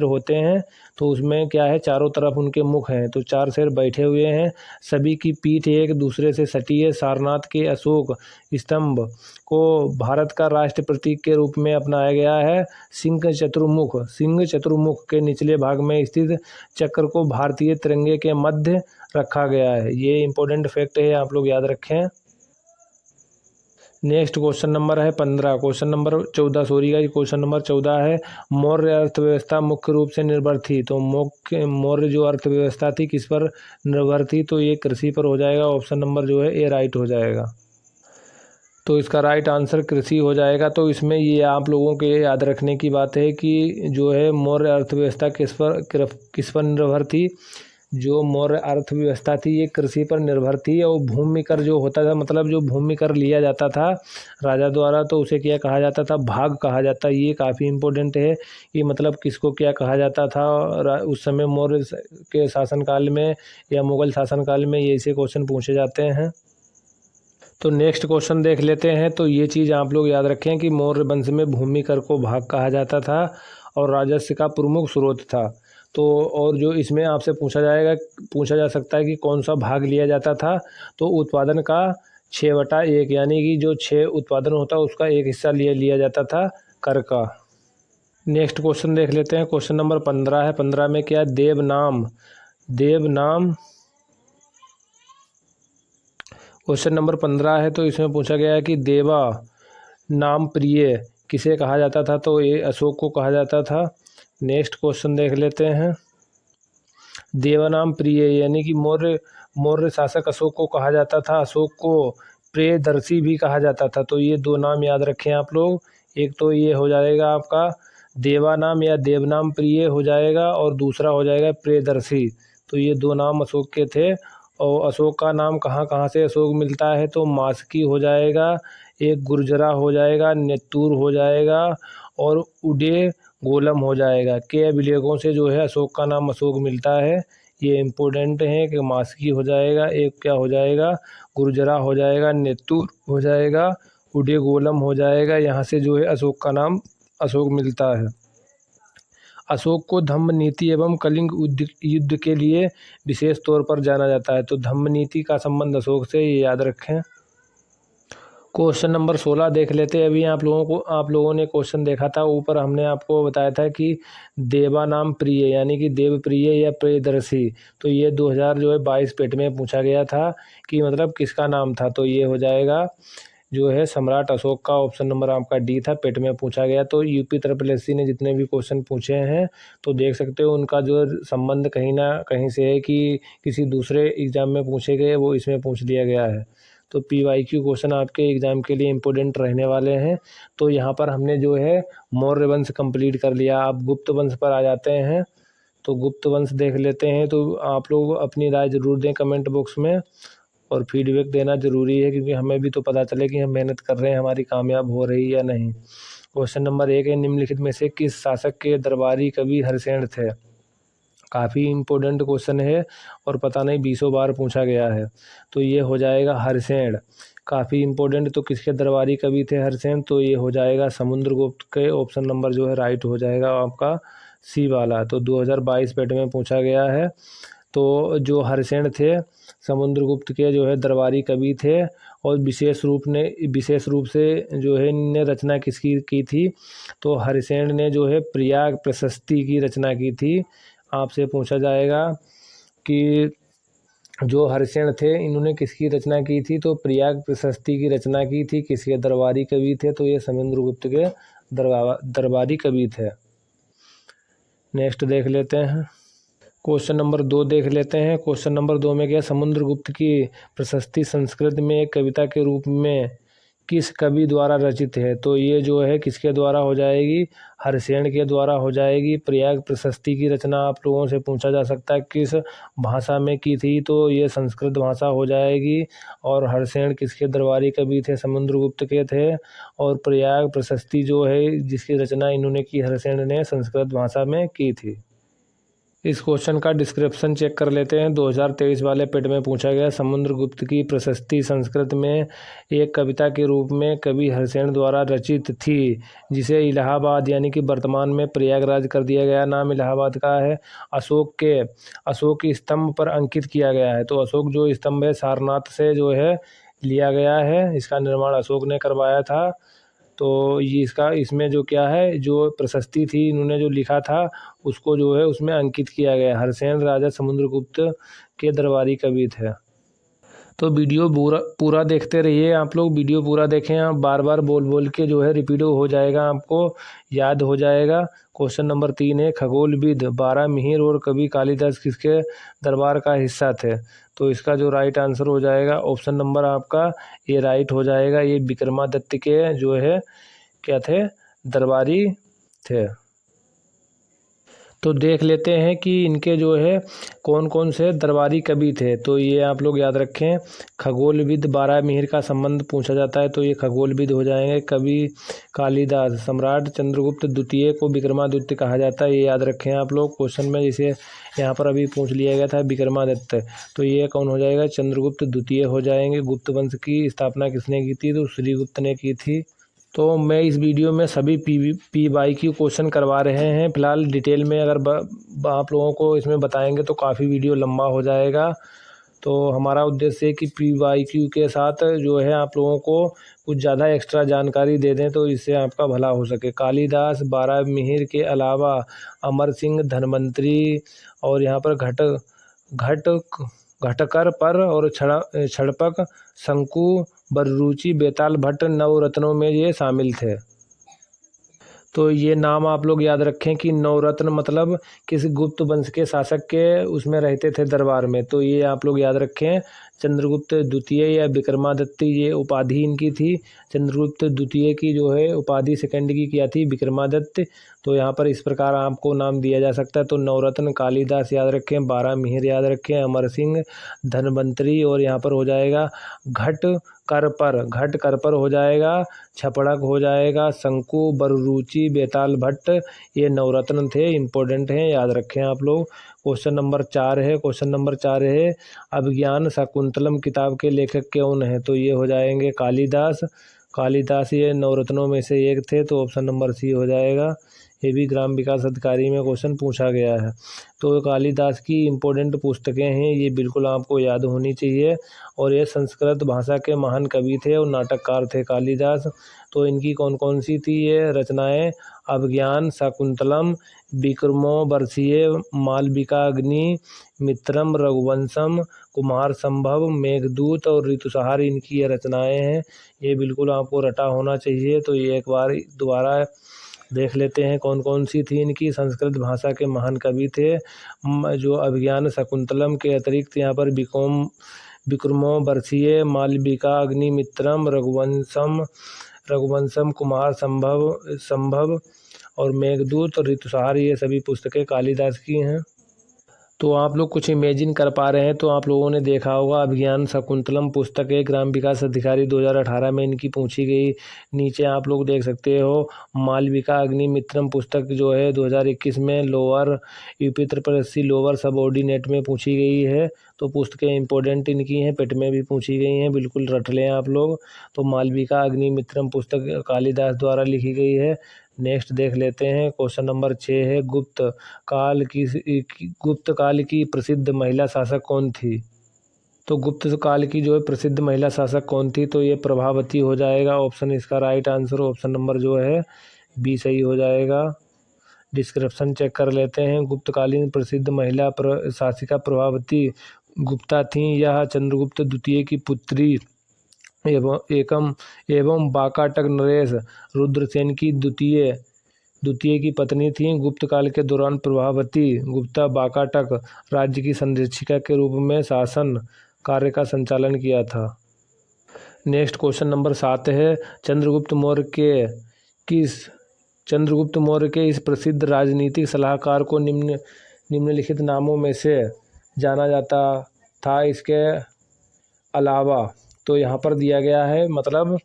होते हैं। तो उसमें क्या है, चारों तरफ उनके मुख हैं, तो 4 शेर बैठे हुए हैं, सभी की पीठ एक दूसरे से सटी है। सारनाथ के अशोक स्तंभ को भारत का राष्ट्र प्रतीक के रूप में अपनाया गया है। सिंह चतुर्मुख के निचले भाग में स्थित चक्र को भारतीय तिरंगे के मध्य रखा गया है। ये इंपॉर्टेंट फैक्ट है, आप लोग याद रखें। नेक्स्ट क्वेश्चन नंबर है 15, question number 14 sorry guys, question number 14 है, मौर्य अर्थव्यवस्था मुख्य रूप से निर्भर थी। तो मौर्य जो अर्थव्यवस्था थी किस पर निर्भर थी? तो ये कृषि पर हो जाएगा। ऑप्शन नंबर जो है ए राइट हो जाएगा। तो इसका राइट आंसर कृषि हो जाएगा। तो इसमें ये आप लोगों के याद रखने की बात है कि जो है मौर्य अर्थव्यवस्था किस पर निर्भर थी? जो मौर्य अर्थव्यवस्था थी ये कृषि पर निर्भर थी। और भूमि कर जो होता था, मतलब जो भूमि कर लिया जाता था राजा द्वारा, तो उसे क्या कहा जाता था? भाग कहा जाता। ये काफ़ी इम्पोर्टेंट है कि मतलब किसको क्या कहा जाता था उस समय मौर्य के शासनकाल में या मुगल शासनकाल में, ये ऐसे क्वेश्चन पूछे जाते हैं। तो नेक्स्ट क्वेश्चन देख लेते हैं। तो ये चीज़ आप लोग याद रखें कि मौर्य वंश में भूमि कर को भाग कहा जाता था और राजस्व का प्रमुख स्रोत था। तो और जो इसमें आपसे पूछा जा सकता है कि कौन सा भाग लिया जाता था? तो उत्पादन का 6/1, यानी कि जो 6 उत्पादन होता है उसका एक हिस्सा लिया जाता था कर का। नेक्स्ट क्वेश्चन देख लेते हैं। क्वेश्चन नंबर 15 है। 15 में क्या है? देवनाम। क्वेश्चन नंबर 15 है, तो इसमें पूछा गया है कि देवा नाम प्रिय किसे कहा जाता था? तो ये अशोक को कहा जाता था। नेक्स्ट क्वेश्चन देख लेते हैं। देवानाम प्रिय यानी कि मौर्य शासक अशोक को कहा जाता था। अशोक को प्रियदर्शी भी कहा जाता था। तो ये 2 नाम याद रखें आप लोग। एक तो ये हो जाएगा आपका देवानाम या देवनाम प्रिय हो जाएगा, और दूसरा हो जाएगा प्रियदर्शी। तो ये 2 नाम अशोक के थे। और अशोक का नाम कहाँ कहाँ से अशोक मिलता है? तो मास्की हो जाएगा, एक गुर्जरा हो जाएगा, नेत्तूर हो जाएगा, और उडे गोलम हो जाएगा। के अभिलेखों से जो है अशोक का नाम अशोक मिलता है। ये इम्पोर्टेंट है कि मास्की हो जाएगा, एक क्या हो जाएगा, गुर्जरा हो जाएगा, नेत्तूर हो जाएगा, उडे गोलम हो जाएगा। यहाँ से जो है अशोक का नाम अशोक मिलता है। अशोक को धम्म नीति एवं कलिंग युद्ध के लिए विशेष तौर पर जाना जाता है। तो धम्म नीति का संबंध अशोक से, ये याद रखें। क्वेश्चन नंबर 16 देख लेते हैं। अभी आप लोगों ने क्वेश्चन देखा था, ऊपर हमने आपको बताया था कि देवानाम प्रिय यानी कि देव प्रिय या प्रियदर्शी। तो ये 2022 पेट में पूछा गया था कि मतलब किसका नाम था? तो ये हो जाएगा जो है सम्राट अशोक का। ऑप्शन नंबर आपका डी था, पेट में पूछा गया। तो यूपी SSSC ने जितने भी क्वेश्चन पूछे हैं तो देख सकते हो उनका जो संबंध कहीं ना कहीं से है कि किसी दूसरे एग्जाम में पूछे गए, वो इसमें पूछ दिया गया है। तो PYQ क्वेश्चन आपके एग्जाम के लिए इम्पोर्टेंट रहने वाले हैं। तो यहाँ पर हमने जो है मौर्य वंश कंप्लीट कर लिया। आप गुप्त वंश पर आ जाते हैं। तो गुप्त वंश देख लेते हैं। तो आप लोग अपनी राय ज़रूर दें कमेंट बॉक्स में, और फीडबैक देना ज़रूरी है क्योंकि हमें भी तो पता चले कि हम मेहनत कर रहे हैं, हमारी कामयाब हो रही या नहीं। क्वेश्चन नंबर 1 है, निम्नलिखित में से किस शासक के दरबारी कवि हरिसेन थे? काफ़ी इम्पोर्टेंट क्वेश्चन है और पता नहीं 20 बार पूछा गया है। तो ये हो जाएगा हरिसेन, काफ़ी इम्पोर्टेंट। तो किसके दरबारी कवि थे हरिसेन? तो ये हो जाएगा समुद्रगुप्त के। ऑप्शन नंबर जो है राइट हो जाएगा आपका सी वाला। तो 2022 पेट में पूछा गया है। तो जो हरिसेन थे समुद्रगुप्त के जो है दरबारी कवि थे। और विशेष रूप से जो है इनने रचना किसकी की थी? तो हरिसेन ने जो है प्रयाग प्रशस्ति की रचना की थी। आपसे पूछा जाएगा कि जो हरिसेन थे इन्होंने किसकी रचना की थी? तो प्रयाग प्रशस्ति की रचना की थी। किसके दरबारी कवि थे? तो ये समुद्रगुप्त के दरबारी कवि थे। नेक्स्ट देख लेते हैं। क्वेश्चन नंबर 2 देख लेते हैं। क्वेश्चन नंबर 2 में क्या? समुद्रगुप्त की प्रशस्ति संस्कृत में एक कविता के रूप में किस कवि द्वारा रचित है? तो ये जो है किसके द्वारा हो जाएगी? हर्षेण के द्वारा हो जाएगी। प्रयाग प्रशस्ति की रचना आप लोगों से पूछा जा सकता है किस भाषा में की थी? तो ये संस्कृत भाषा हो जाएगी। और हर्षेण किसके दरबारी कवि थे? समुद्रगुप्त के थे। और प्रयाग प्रशस्ति जो है जिसकी रचना इन्होंने की, हर्षेण ने, संस्कृत भाषा में की थी। इस क्वेश्चन का डिस्क्रिप्शन चेक कर लेते हैं। 2023 वाले पेड में पूछा गया, समुद्रगुप्त की प्रशस्ति संस्कृत में एक कविता के रूप में कवि हर्षेण द्वारा रचित थी, जिसे इलाहाबाद यानी कि वर्तमान में प्रयागराज कर दिया गया। नाम इलाहाबाद का है। अशोक के स्तंभ पर अंकित किया गया है। तो अशोक जो स्तंभ है सारनाथ से जो है लिया गया है। इसका निर्माण अशोक ने करवाया था। तो ये इसमें जो क्या है, जो प्रशस्ति थी इन्होंने जो लिखा था उसको जो है उसमें अंकित किया गया। हर्षेण राजा समुद्रगुप्त के दरबारी कवि थे। तो वीडियो पूरा देखते रहिए आप लोग। वीडियो पूरा देखें, आप बार बार बोल के जो है रिपीट हो जाएगा, आपको याद हो जाएगा। क्वेश्चन नंबर 3 है, खगोलविद बारहमिहिर और कवि कालिदास किसके दरबार का हिस्सा थे? तो इसका जो राइट आंसर हो जाएगा ऑप्शन नंबर आपका ये राइट हो जाएगा। ये विक्रमादित्य के जो है क्या थे? दरबारी थे। तो देख लेते हैं कि इनके जो है कौन कौन से दरबारी कवि थे। तो ये आप लोग याद रखें, खगोलविद बारहमिहिर का संबंध पूछा जाता है तो ये खगोलविद हो जाएंगे। कवि कालिदास, सम्राट चंद्रगुप्त द्वितीय को विक्रमादित्य कहा जाता है, ये याद रखें आप लोग। क्वेश्चन में जिसे यहाँ पर अभी पूछ लिया गया था विक्रमादित्य, तो ये कौन हो जाएगा? चंद्रगुप्त द्वितीय हो जाएंगे। गुप्त वंश की स्थापना किसने की थी? तो श्रीगुप्त ने की थी। तो मैं इस वीडियो में सभी PYQ क्वेश्चन करवा रहे हैं फिलहाल। डिटेल में अगर आप लोगों को इसमें बताएंगे तो काफ़ी वीडियो लंबा हो जाएगा। तो हमारा उद्देश्य है कि PYQ के साथ जो है आप लोगों को कुछ ज़्यादा एक्स्ट्रा जानकारी दे दें तो इससे आपका भला हो सके। कालिदास, बारहमिहिर के अलावा अमर सिंह, धन्वंतरी और यहाँ पर घटकर पर और छड़पक, शंकु, बररुचि, बेताल भट्ट नवरत्नों में ये शामिल थे। तो ये नाम आप लोग याद रखें कि नवरत्न मतलब किस गुप्त वंश के शासक के उसमें रहते थे दरबार में। तो ये आप लोग याद रखें, चंद्रगुप्त द्वितीय या विक्रमादित्य ये उपाधि इनकी थी। चंद्रगुप्त द्वितीय की जो है उपाधि सेकंड की क्या थी? विक्रमादित्य। तो यहाँ पर इस प्रकार आपको नाम दिया जा सकता है। तो नवरत्न कालिदास याद रखें, बारहमिहिर याद रखें, अमर सिंह, धन्वंतरी और यहाँ पर हो जाएगा घट कर पर हो जाएगा, छपड़क हो जाएगा, शंकु, बररुचि, बेताल भट्ट, ये नवरत्न थे, इंपॉर्टेंट हैं, याद रखें आप लोग। क्वेश्चन नंबर 4 है। क्वेश्चन नंबर 4 है, अभिज्ञान शाकुंतलम किताब के लेखक कौन है? तो ये हो जाएंगे कालिदास ये नवरत्नों में से एक थे। तो ऑप्शन नंबर सी हो जाएगा। ये भी ग्राम विकास अधिकारी में क्वेश्चन पूछा गया है। तो कालिदास की इम्पोर्टेंट पुस्तकें हैं, ये बिल्कुल आपको याद होनी चाहिए। और ये संस्कृत भाषा के महान कवि थे और नाटककार थे कालिदास। तो इनकी कौन कौन सी थी ये रचनाएं? अभिज्ञान शाकुंतलम, विक्रमोर्वशीय, मालविका अग्नि मित्रम, रघुवंशम, कुमार संभव, मेघदूत और ऋतुसंहार, इनकी ये रचनाएं हैं। ये बिल्कुल आपको रटा होना चाहिए। तो ये एक बार दोबारा देख लेते हैं कौन कौन सी थी इनकी। संस्कृत भाषा के महान कवि थे जो अभिज्ञान शाकुंतलम के अतिरिक्त यहाँ पर विक्रमोर्वशीय, मालविका अग्निमित्रम, रघुवंशम, कुमार संभव और मेघदूत और ऋतुसंहार, ये सभी पुस्तकें कालिदास की हैं। तो आप लोग कुछ इमेजिन कर पा रहे हैं तो आप लोगों ने देखा होगा अभिज्ञान शाकुंतलम पुस्तक है, ग्राम विकास अधिकारी 2018 में इनकी पूछी गई। नीचे आप लोग देख सकते हो मालविका अग्निमित्रम पुस्तक जो है 2021 में lower UP triple lower subordinate में पूछी गई है। तो पुस्तकें इंपॉर्टेंट इनकी हैं, पेट में भी पूछी गई हैं, बिल्कुल रट लें आप लोग। तो मालविका अग्निमित्रम पुस्तक कालिदास द्वारा लिखी गई है। नेक्स्ट देख लेते हैं। क्वेश्चन नंबर 6 है, गुप्त काल की प्रसिद्ध महिला शासक कौन थी? तो गुप्त काल की जो है प्रसिद्ध महिला शासक कौन थी? तो ये प्रभावती हो जाएगा। ऑप्शन इसका राइट आंसर ऑप्शन नंबर जो है बी सही हो जाएगा। डिस्क्रिप्शन चेक कर लेते हैं। गुप्तकालीन प्रसिद्ध महिला शासिका प्रभावती गुप्ता थी। यह चंद्रगुप्त द्वितीय की पुत्री एवं बाकाटक नरेश रुद्रसेन की द्वितीय की पत्नी थी। गुप्त काल के दौरान प्रभावती गुप्ता बाकाटक राज्य की संरक्षिका के रूप में शासन कार्य का संचालन किया था। नेक्स्ट क्वेश्चन नंबर 7 है, चंद्रगुप्त मौर्य के इस प्रसिद्ध राजनीतिक सलाहकार को निम्नलिखित नामों में से जाना जाता था इसके अलावा। तो यहाँ पर दिया गया है, मतलब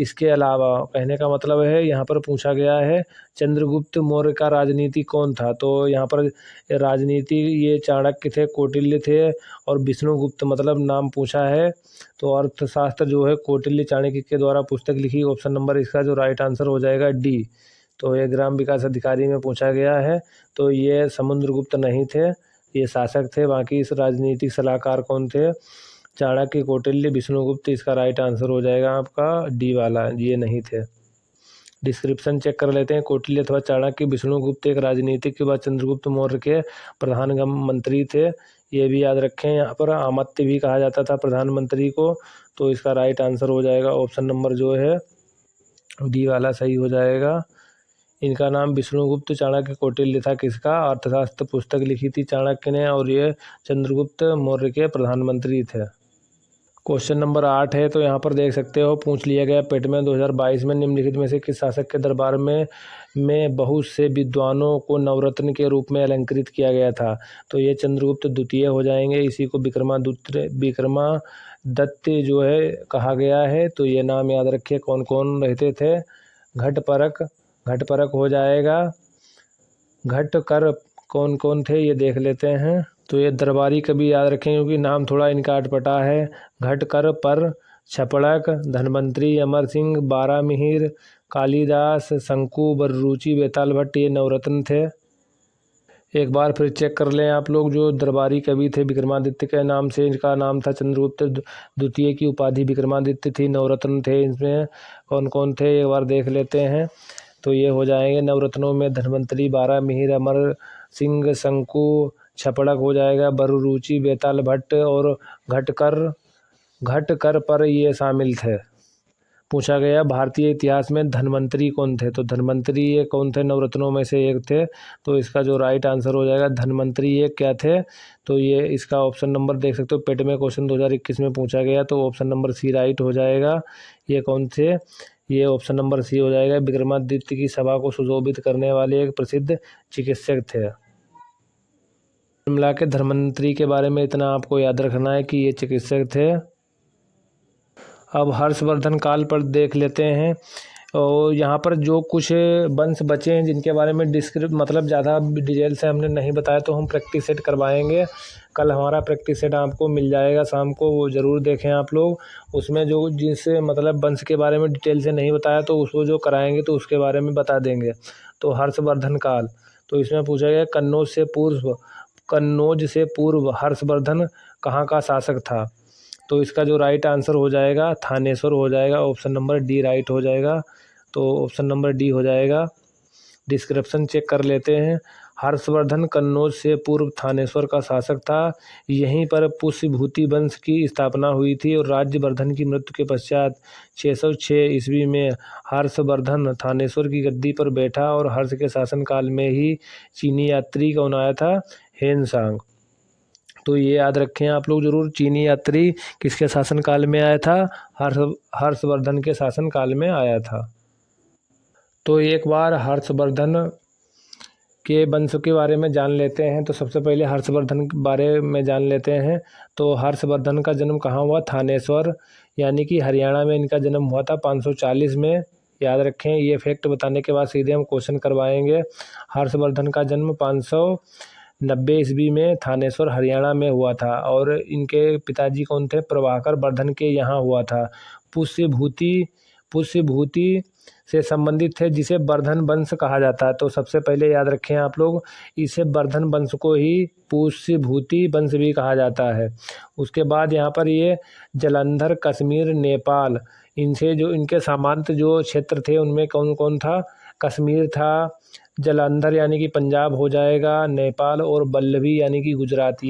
इसके अलावा कहने का मतलब है, यहाँ पर पूछा गया है चंद्रगुप्त मौर्य का राजनीति कौन था। तो यहाँ पर राजनीति ये चाणक्य थे, कौटिल्य थे और विष्णुगुप्त मतलब नाम पूछा है। तो अर्थशास्त्र जो है कौटिल्य चाणक्य के द्वारा पुस्तक लिखी। ऑप्शन नंबर इसका जो राइट आंसर हो जाएगा डी। तो ये ग्राम विकास अधिकारी में पूछा गया है। तो ये समुद्रगुप्त नहीं थे, ये शासक थे। बाकी इस राजनीतिक सलाहकार कौन थे, चाणक्य, कौटिल्य, विष्णुगुप्त। इसका राइट आंसर हो जाएगा आपका डी वाला, ये नहीं थे। डिस्क्रिप्शन चेक कर लेते हैं। कौटिल्य अथवा चाणक्य, विष्णुगुप्त एक राजनीतिक के बाद चंद्रगुप्त मौर्य के प्रधान मंत्री थे, ये भी याद रखें। यहाँ पर अमात्य भी कहा जाता था प्रधानमंत्री को। तो इसका राइट आंसर हो जाएगा ऑप्शन नंबर जो है डी वाला सही हो जाएगा। इनका नाम विष्णुगुप्त चाणक्य कौटिल्य था। किसका, अर्थशास्त्र पुस्तक लिखी थी चाणक्य ने, और ये चंद्रगुप्त मौर्य के प्रधानमंत्री थे। क्वेश्चन नंबर 8 है, तो यहाँ पर देख सकते हो पूछ लिया गया पेट में 2022 में निम्नलिखित में से किस शासक के दरबार में बहुत से विद्वानों को नवरत्न के रूप में अलंकृत किया गया था। तो ये चंद्रगुप्त द्वितीय हो जाएंगे। इसी को विक्रमादित्य जो है कहा गया है। तो ये नाम याद रखिए कौन कौन रहते थे। घटपरक हो जाएगा। घटकर कौन कौन थे ये देख लेते हैं। तो ये दरबारी कभी याद रखें क्योंकि नाम थोड़ा इनका अटपटा है। घटकर, पर, छपड़क, धनवंतरी, अमर सिंह, बारामिहिर, कालिदास, शंकु, बर्रुचि, बेताल भट्ट, ये नवरत्न थे। एक बार फिर चेक कर लें आप लोग। जो दरबारी कवि थे विक्रमादित्य के नाम से, इनका नाम था चंद्रगुप्त द्वितीय की उपाधि विक्रमादित्य थी। नवरत्न थे, इसमें कौन कौन थे एक बार देख लेते हैं। तो ये हो जाएंगे नवरत्नों में धनवंतरी, बारामिहिर, अमर सिंह, शंकु, छपड़क हो जाएगा, बर्रुचि, बेताल भट्ट और घटकर पर ये शामिल थे। पूछा गया भारतीय इतिहास में धनवंतरी कौन थे। तो धनवंतरी ये कौन थे, नवरत्नों में से एक थे। तो इसका जो राइट आंसर हो जाएगा धनवंतरी ये क्या थे। तो ये इसका ऑप्शन नंबर देख सकते हो, पेट में क्वेश्चन 2021 में पूछा गया। तो ऑप्शन नंबर सी राइट हो जाएगा। ये कौन थे, ये ऑप्शन नंबर सी हो जाएगा। विक्रमादित्य की सभा को सुशोभित करने वाले एक प्रसिद्ध चिकित्सक थे। मिला के धन्वंतरी के बारे में इतना आपको याद रखना है कि ये चिकित्सक थे। अब हर्षवर्धन काल पर देख लेते हैं। और यहाँ पर जो कुछ वंश बचे हैं जिनके बारे में मतलब ज़्यादा डिटेल से हमने नहीं बताया, तो हम प्रैक्टिस सेट करवाएंगे। कल हमारा प्रैक्टिस सेट आपको मिल जाएगा शाम को, वो ज़रूर देखें आप लोग। उसमें जो जिस मतलब वंश के बारे में डिटेल से नहीं बताया तो उसको जो कराएंगे तो उसके बारे में बता देंगे। तो हर्षवर्धन काल, तो इसमें पूछा गया कन्नौज से पूर्व हर्षवर्धन कहाँ का शासक था। तो इसका जो राइट आंसर हो जाएगा थानेश्वर हो जाएगा। ऑप्शन नंबर डी राइट हो जाएगा। तो ऑप्शन नंबर डी हो जाएगा। डिस्क्रिप्शन चेक कर लेते हैं। हर्षवर्धन कन्नौज से पूर्व थानेश्वर का शासक था। यहीं पर पुष्यभूति वंश की स्थापना हुई थी और राज्यवर्धन की मृत्यु के पश्चात 606 ईस्वी में हर्षवर्धन थानेश्वर की गद्दी पर बैठा और हर्ष के शासनकाल में ही चीनी यात्री कौन आया था, हेनसांग। तो ये याद रखें आप लोग ज़रूर, चीनी यात्री किसके शासनकाल में आया था, हर्षवर्धन के शासनकाल में आया था। तो एक बार हर्षवर्धन के वंश के बारे में जान लेते हैं। तो सबसे पहले हर्षवर्धन के बारे में जान लेते हैं। तो हर्षवर्धन का जन्म कहाँ हुआ, थानेश्वर यानी कि हरियाणा में इनका जन्म हुआ था 540 में। याद रखें, ये फैक्ट बताने के बाद सीधे हम क्वेश्चन करवाएंगे। हर्षवर्धन का जन्म 590 ईस्वी में थानेश्वर हरियाणा में हुआ था और इनके पिताजी कौन थे, प्रभाकर वर्धन के यहाँ हुआ था। पुष्यभूति से संबंधित थे जिसे वर्धन वंश कहा जाता है। तो सबसे पहले याद रखें आप लोग, इसे वर्धन वंश को ही पुष्यभूति वंश भी कहा जाता है। उसके बाद यहाँ पर ये जालंधर, कश्मीर, नेपाल, इनसे जो इनके सामंत जो क्षेत्र थे उनमें कौन कौन था, कश्मीर था, जालंधर यानी कि पंजाब हो जाएगा, नेपाल और वल्लभी यानी कि गुजरात,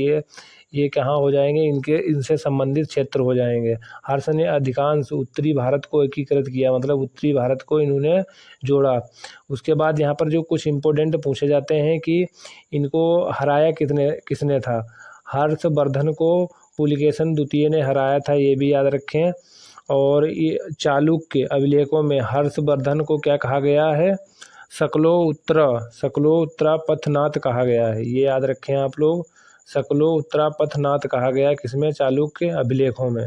ये कहाँ हो जाएंगे, इनसे संबंधित क्षेत्र हो जाएंगे। हर्ष ने अधिकांश उत्तरी भारत को एकीकृत किया, मतलब उत्तरी भारत को इन्होंने जोड़ा। उसके बाद यहाँ पर जो कुछ इम्पोर्टेंट पूछे जाते हैं कि इनको हराया किसने था। हर्षवर्धन को पुलकेशन द्वितीय ने हराया था, ये भी याद रखें। और ये चालुक्य अभिलेखों में हर्षवर्धन को क्या कहा गया है? शकलोत्तरापथनाथ कहा गया है। ये याद रखें आप लोग, शकलोत्तरापथनाथ कहा गया है किसमें? चालुक्य अभिलेखों में।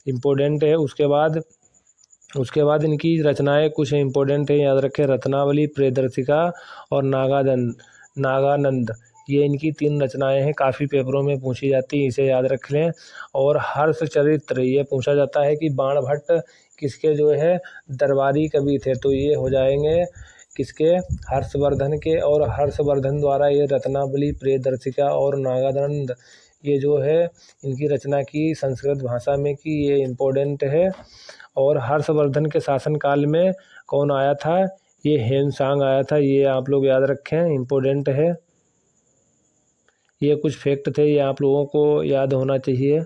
इम्पोर्टेंट है। उसके बाद इनकी रचनाएं कुछ इम्पोर्टेंट है, याद रखें। रत्नावली, प्रियदर्शिका और नागानंद, ये इनकी 3 रचनाएं हैं, काफ़ी पेपरों में पूछी जाती हैं, इसे याद रख लें। और हर्षचरित्र, ये पूछा जाता है कि बाणभट्ट किसके जो है दरबारी कवि थे, तो ये हो जाएंगे किसके? हर्षवर्धन के। और हर्षवर्धन द्वारा ये रत्नावली, प्रियदर्शिका और नागानंद, ये जो है इनकी रचना की संस्कृत भाषा में की, ये इम्पोर्टेंट है। और हर्षवर्धन के शासनकाल में कौन आया था? ये हेनसांग आया था, ये आप लोग याद रखें, इम्पोर्टेंट है। ये कुछ फैक्ट थे, ये आप लोगों को याद होना चाहिए।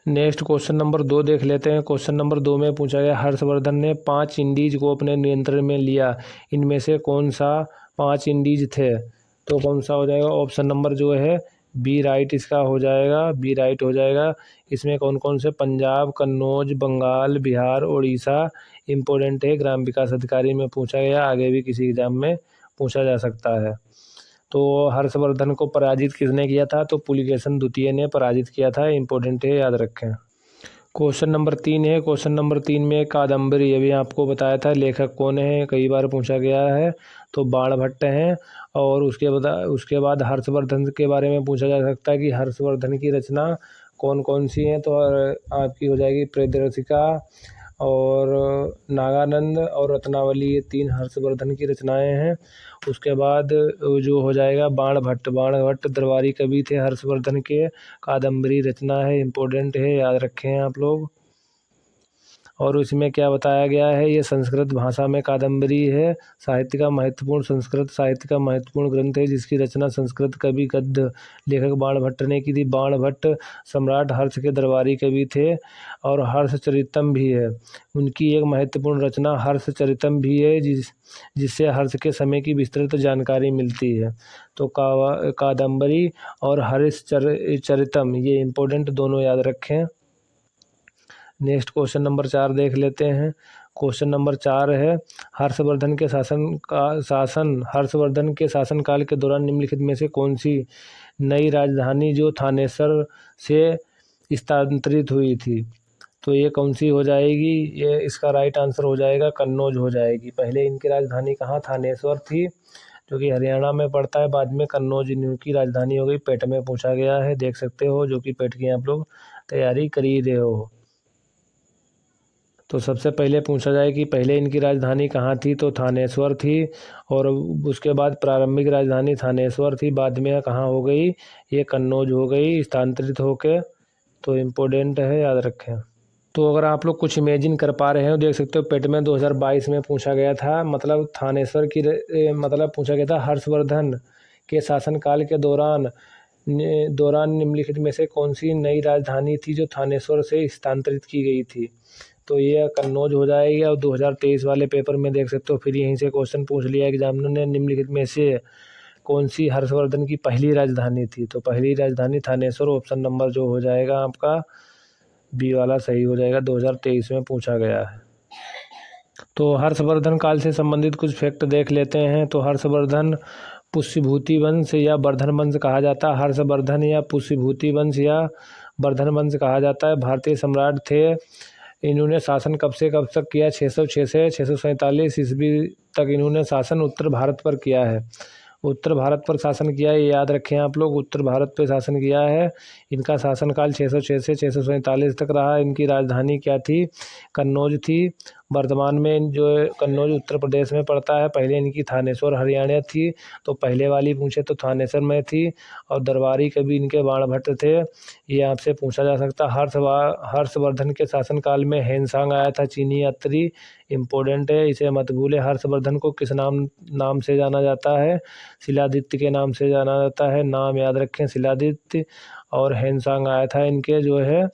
नेक्स्ट क्वेश्चन नंबर 2 देख लेते हैं। क्वेश्चन नंबर 2 में पूछा गया, हर्षवर्धन ने 5 इंडीज को अपने नियंत्रण में लिया, इनमें से कौन सा 5 इंडीज थे? तो कौन सा हो जाएगा? ऑप्शन नंबर जो है बी राइट इसका हो जाएगा, बी राइट हो जाएगा। इसमें कौन कौन से? पंजाब, कन्नौज, बंगाल, बिहार, उड़ीसा। इम्पोर्टेंट है, ग्राम विकास अधिकारी में पूछा गया, आगे भी किसी एग्जाम में पूछा जा सकता है। तो हर्षवर्धन को पराजित किसने किया था? तो पुलिकेशन द्वितीय ने पराजित किया था, इम्पोर्टेंट है, याद रखें। क्वेश्चन नंबर 3 है। क्वेश्चन नंबर 3 में कादम्बरी, ये भी आपको बताया था, लेखक कौन है, कई बार पूछा गया है, तो बाणभट्ट हैं। और उसके बाद हर्षवर्धन के बारे में पूछा जा सकता है कि हर्षवर्धन की रचना कौन कौन सी हैं, तो आपकी हो जाएगी प्रियदर्शिका और नागानंद और रत्नावली, ये 3 हर्षवर्धन की रचनाएं हैं। उसके बाद जो हो जाएगा बाणभट्ट दरबारी कवि थे हर्षवर्धन के, कादम्बरी रचना है, इम्पोर्टेंट है, याद रखें आप लोग। और उसमें क्या बताया गया है? ये संस्कृत भाषा में कादम्बरी है, संस्कृत साहित्य का महत्वपूर्ण ग्रंथ है, जिसकी रचना संस्कृत कवि गद्य लेखक बाणभट्ट ने की थी। बाणभट्ट सम्राट हर्ष के दरबारी कवि थे। और हर्षचरितम भी है, उनकी एक महत्वपूर्ण रचना हर्षचरितम भी है, जिससे हर्ष के समय की विस्तृत जानकारी मिलती है। तो कादम्बरी और हर्षचरितम, ये इम्पोर्टेंट, दोनों याद रखें। नेक्स्ट क्वेश्चन नंबर 4 देख लेते हैं। क्वेश्चन नंबर 4 है, हर्षवर्धन के शासनकाल के दौरान निम्नलिखित में से कौन सी नई राजधानी जो थानेसर से स्थानांतरित हुई थी? तो ये कौन सी हो जाएगी? ये इसका राइट आंसर हो जाएगा कन्नौज हो जाएगी। पहले इनकी राजधानी कहाँ? थानेश्वर थी, जो कि हरियाणा में पड़ता है। बाद में कन्नौज इनकी राजधानी हो गई। पेट में पूछा गया है, देख सकते हो, जो कि पेट की आप लोग तैयारी कर ही रहे हो। तो सबसे पहले पूछा जाए कि पहले इनकी राजधानी कहाँ थी, तो थानेश्वर थी। और उसके बाद प्रारंभिक राजधानी थानेश्वर थी, बाद में कहाँ हो गई? ये कन्नौज हो गई स्थानांतरित होके। तो इम्पोर्टेंट है, याद रखें। तो अगर आप लोग कुछ इमेजिन कर पा रहे हो, देख सकते हो पेट में 2022 में पूछा गया था, मतलब थानेश्वर की मतलब पूछा गया था हर्षवर्धन के शासनकाल के दौरान निम्नलिखित में से कौन सी नई राजधानी थी जो थानेश्वर से स्थानांतरित की गई थी? तो ये कन्नौज हो जाएगी। और 2023 वाले पेपर में देख सकते हो, फिर यहीं से क्वेश्चन पूछ लिया एग्जामिनर ने, निम्नलिखित में से कौन सी हर्षवर्धन की पहली राजधानी थी? तो पहली राजधानी थानेश्वर, ऑप्शन नंबर जो हो जाएगा आपका बी वाला सही हो जाएगा, 2023 में पूछा गया है। तो हर्षवर्धन काल से संबंधित कुछ फैक्ट देख लेते हैं। तो हर्षवर्धन पुष्यभूति वंश या वर्धन वंश कहा जाता है। हर्षवर्धन या पुष्यभूति वंश या वर्धन वंश कहा जाता है, भारतीय सम्राट थे। इन्होंने शासन कब से कब तक किया? 606 से 647 ईस्वी तक इन्होंने शासन उत्तर भारत पर किया है। उत्तर भारत पर शासन किया है, ये याद रखें आप लोग, उत्तर भारत पर शासन किया है। इनका शासनकाल 606 से 647 तक रहा। इनकी राजधानी क्या थी? कन्नौज थी। वर्तमान में जो कन्नौज उत्तर प्रदेश में पड़ता है। पहले इनकी थानेश्वर हरियाणा थी, तो पहले वाली पूछे तो थानेश्वर में थी। और दरबारी कवि इनके बाणभट्ट थे, ये आपसे पूछा जा सकता। हर्षवर्धन के शासनकाल में हेनसांग आया था, चीनी यात्री, इम्पोर्टेंट है, इसे मत भूले। हर्षवर्धन को किस नाम से जाना जाता है? शिलादित्य के नाम से जाना जाता है, नाम याद रखें, शिलादित्य। और हेनसांग आया था इनके जो है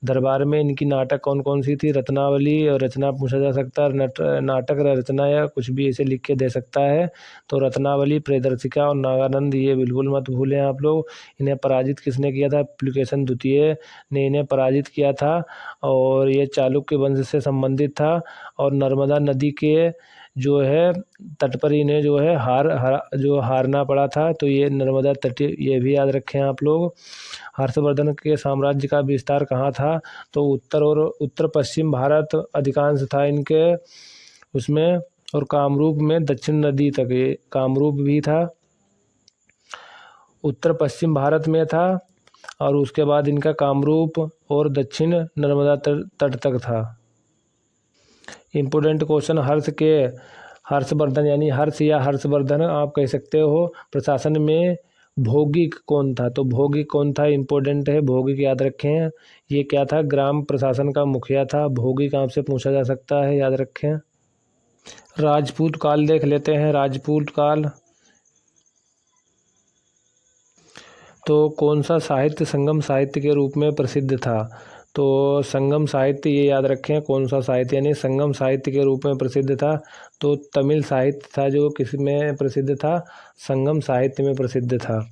दरबार में इनकी नाटक कौन कौन सी थी? रत्नावली, और रचना पूछा जा सकता है, नाटक रचना या कुछ भी ऐसे लिख के दे सकता है। तो रत्नावली, प्रियदर्शिका और नागानंद, ये बिल्कुल मत भूलें आप लोग। इन्हें पराजित किसने किया था? पुलकेशन द्वितीय ने इन्हें पराजित किया था, और ये चालुक्य वंश से संबंधित था, और नर्मदा नदी के जो है तट पर इन्हें जो है हारना पड़ा था। तो ये नर्मदा तट, ये भी याद रखें आप लोग। हर्षवर्धन के साम्राज्य का विस्तार कहाँ था? तो उत्तर पश्चिम भारत अधिकांश था इनके उसमें, और कामरूप में दक्षिण नदी तक, ये कामरूप भी था, उत्तर पश्चिम भारत में था, और उसके बाद इनका कामरूप और दक्षिण नर्मदा तट तक था। इम्पोर्टेंट क्वेश्चन, हर्षवर्धन यानी हर्ष या हर्षवर्धन आप कह सकते हो, प्रशासन में भौगिक कौन था? तो भौगिक कौन था? इम्पोर्टेंट है, भौगिक याद रखें। ये क्या था? ग्राम प्रशासन का मुखिया था। भौगिक आपसे पूछा जा सकता है, याद रखें। राजपूत काल देख लेते हैं। राजपूत काल तो कौन सा साहित्य संगम साहित्य के रूप में प्रसिद्ध था? तो संगम साहित्य, ये याद रखें, कौन सा साहित्य यानी संगम साहित्य के रूप में प्रसिद्ध था? तो तमिल साहित्य था, जो किस में प्रसिद्ध था? संगम साहित्य में प्रसिद्ध था।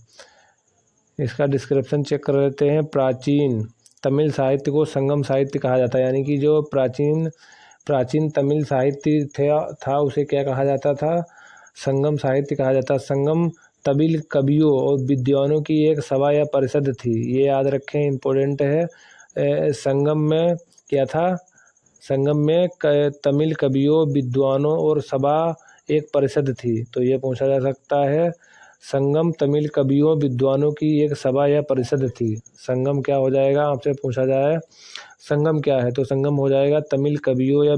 इसका डिस्क्रिप्शन चेक कर लेते हैं। प्राचीन तमिल साहित्य को संगम साहित्य कहा जाता है, यानी कि जो प्राचीन तमिल साहित्य था उसे क्या कहा जाता था? संगम साहित्य कहा जाता। संगम तमिल कवियों और विद्वानों की एक सभा या परिषद थी, ये याद रखें, इम्पोर्टेंट है। संगम में क्या था? संगम में तमिल कवियों, विद्वानों और सभा एक परिषद थी, तो ये पूछा जा सकता है। संगम तमिल कवियों, विद्वानों की एक सभा या परिषद थी। संगम क्या हो जाएगा? आपसे पूछा जाए संगम क्या है, तो संगम हो जाएगा तमिल कवियों या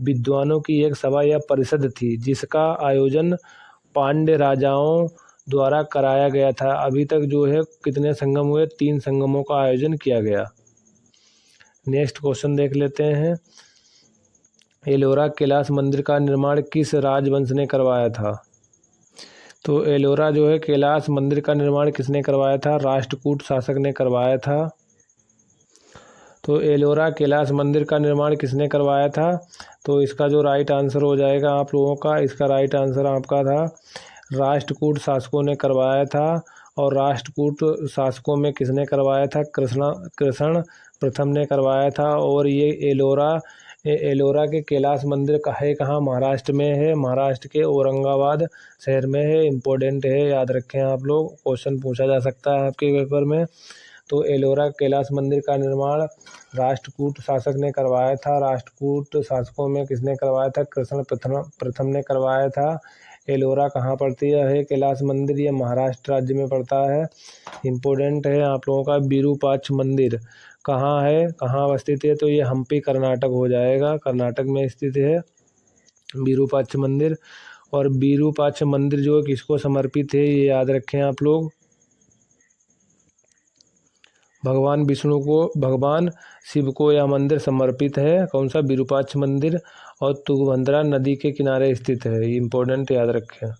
विद्वानों की एक सभा या परिषद थी, जिसका आयोजन पांड्य राजाओं द्वारा कराया गया था। अभी तक जो है कितने संगम हुए? 3 संगमों का आयोजन किया गया। नेक्स्ट क्वेश्चन देख लेते हैं। एलोरा कैलाश मंदिर का निर्माण किस राजवंश ने करवाया था? तो एलोरा जो है कैलाश मंदिर का निर्माण किसने करवाया था? राष्ट्रकूट शासक ने करवाया था। तो एलोरा कैलाश मंदिर का निर्माण किसने करवाया था? तो इसका जो राइट आंसर हो जाएगा आप लोगों का, इसका राइट आंसर आपका था राष्ट्रकूट शासकों ने करवाया था। और राष्ट्रकूट शासकों में किसने करवाया था? कृष्ण प्रथम ने करवाया था। और ये एलोरा के कैलाश मंदिर कहाँ? महाराष्ट्र में है, महाराष्ट्र के औरंगाबाद शहर में है। इम्पोर्टेंट है, याद रखें आप लोग, क्वेश्चन पूछा जा सकता है आपके पेपर में। तो एलोरा कैलाश मंदिर का निर्माण राष्ट्रकूट शासक ने करवाया था। राष्ट्रकूट शासकों में किसने करवाया था? कृष्ण प्रथम ने करवाया था। एलोरा कहाँ पड़ती है कैलाश मंदिर? ये महाराष्ट्र राज्य में पड़ता है। इम्पोर्टेंट है आप लोगों का। विरूपाक्ष मंदिर कहाँ है, कहाँ अवस्थित है? तो ये हम्पी कर्नाटक हो जाएगा, कर्नाटक में स्थित है विरूपाक्ष मंदिर। और विरूपाक्ष मंदिर जो है किसको समर्पित है, ये याद रखें आप लोग। भगवान विष्णु को, भगवान शिव को यह मंदिर समर्पित है। कौन सा? विरूपाक्ष मंदिर, और तुंगभद्रा नदी के किनारे स्थित है। इम्पोर्टेंट, याद रखें।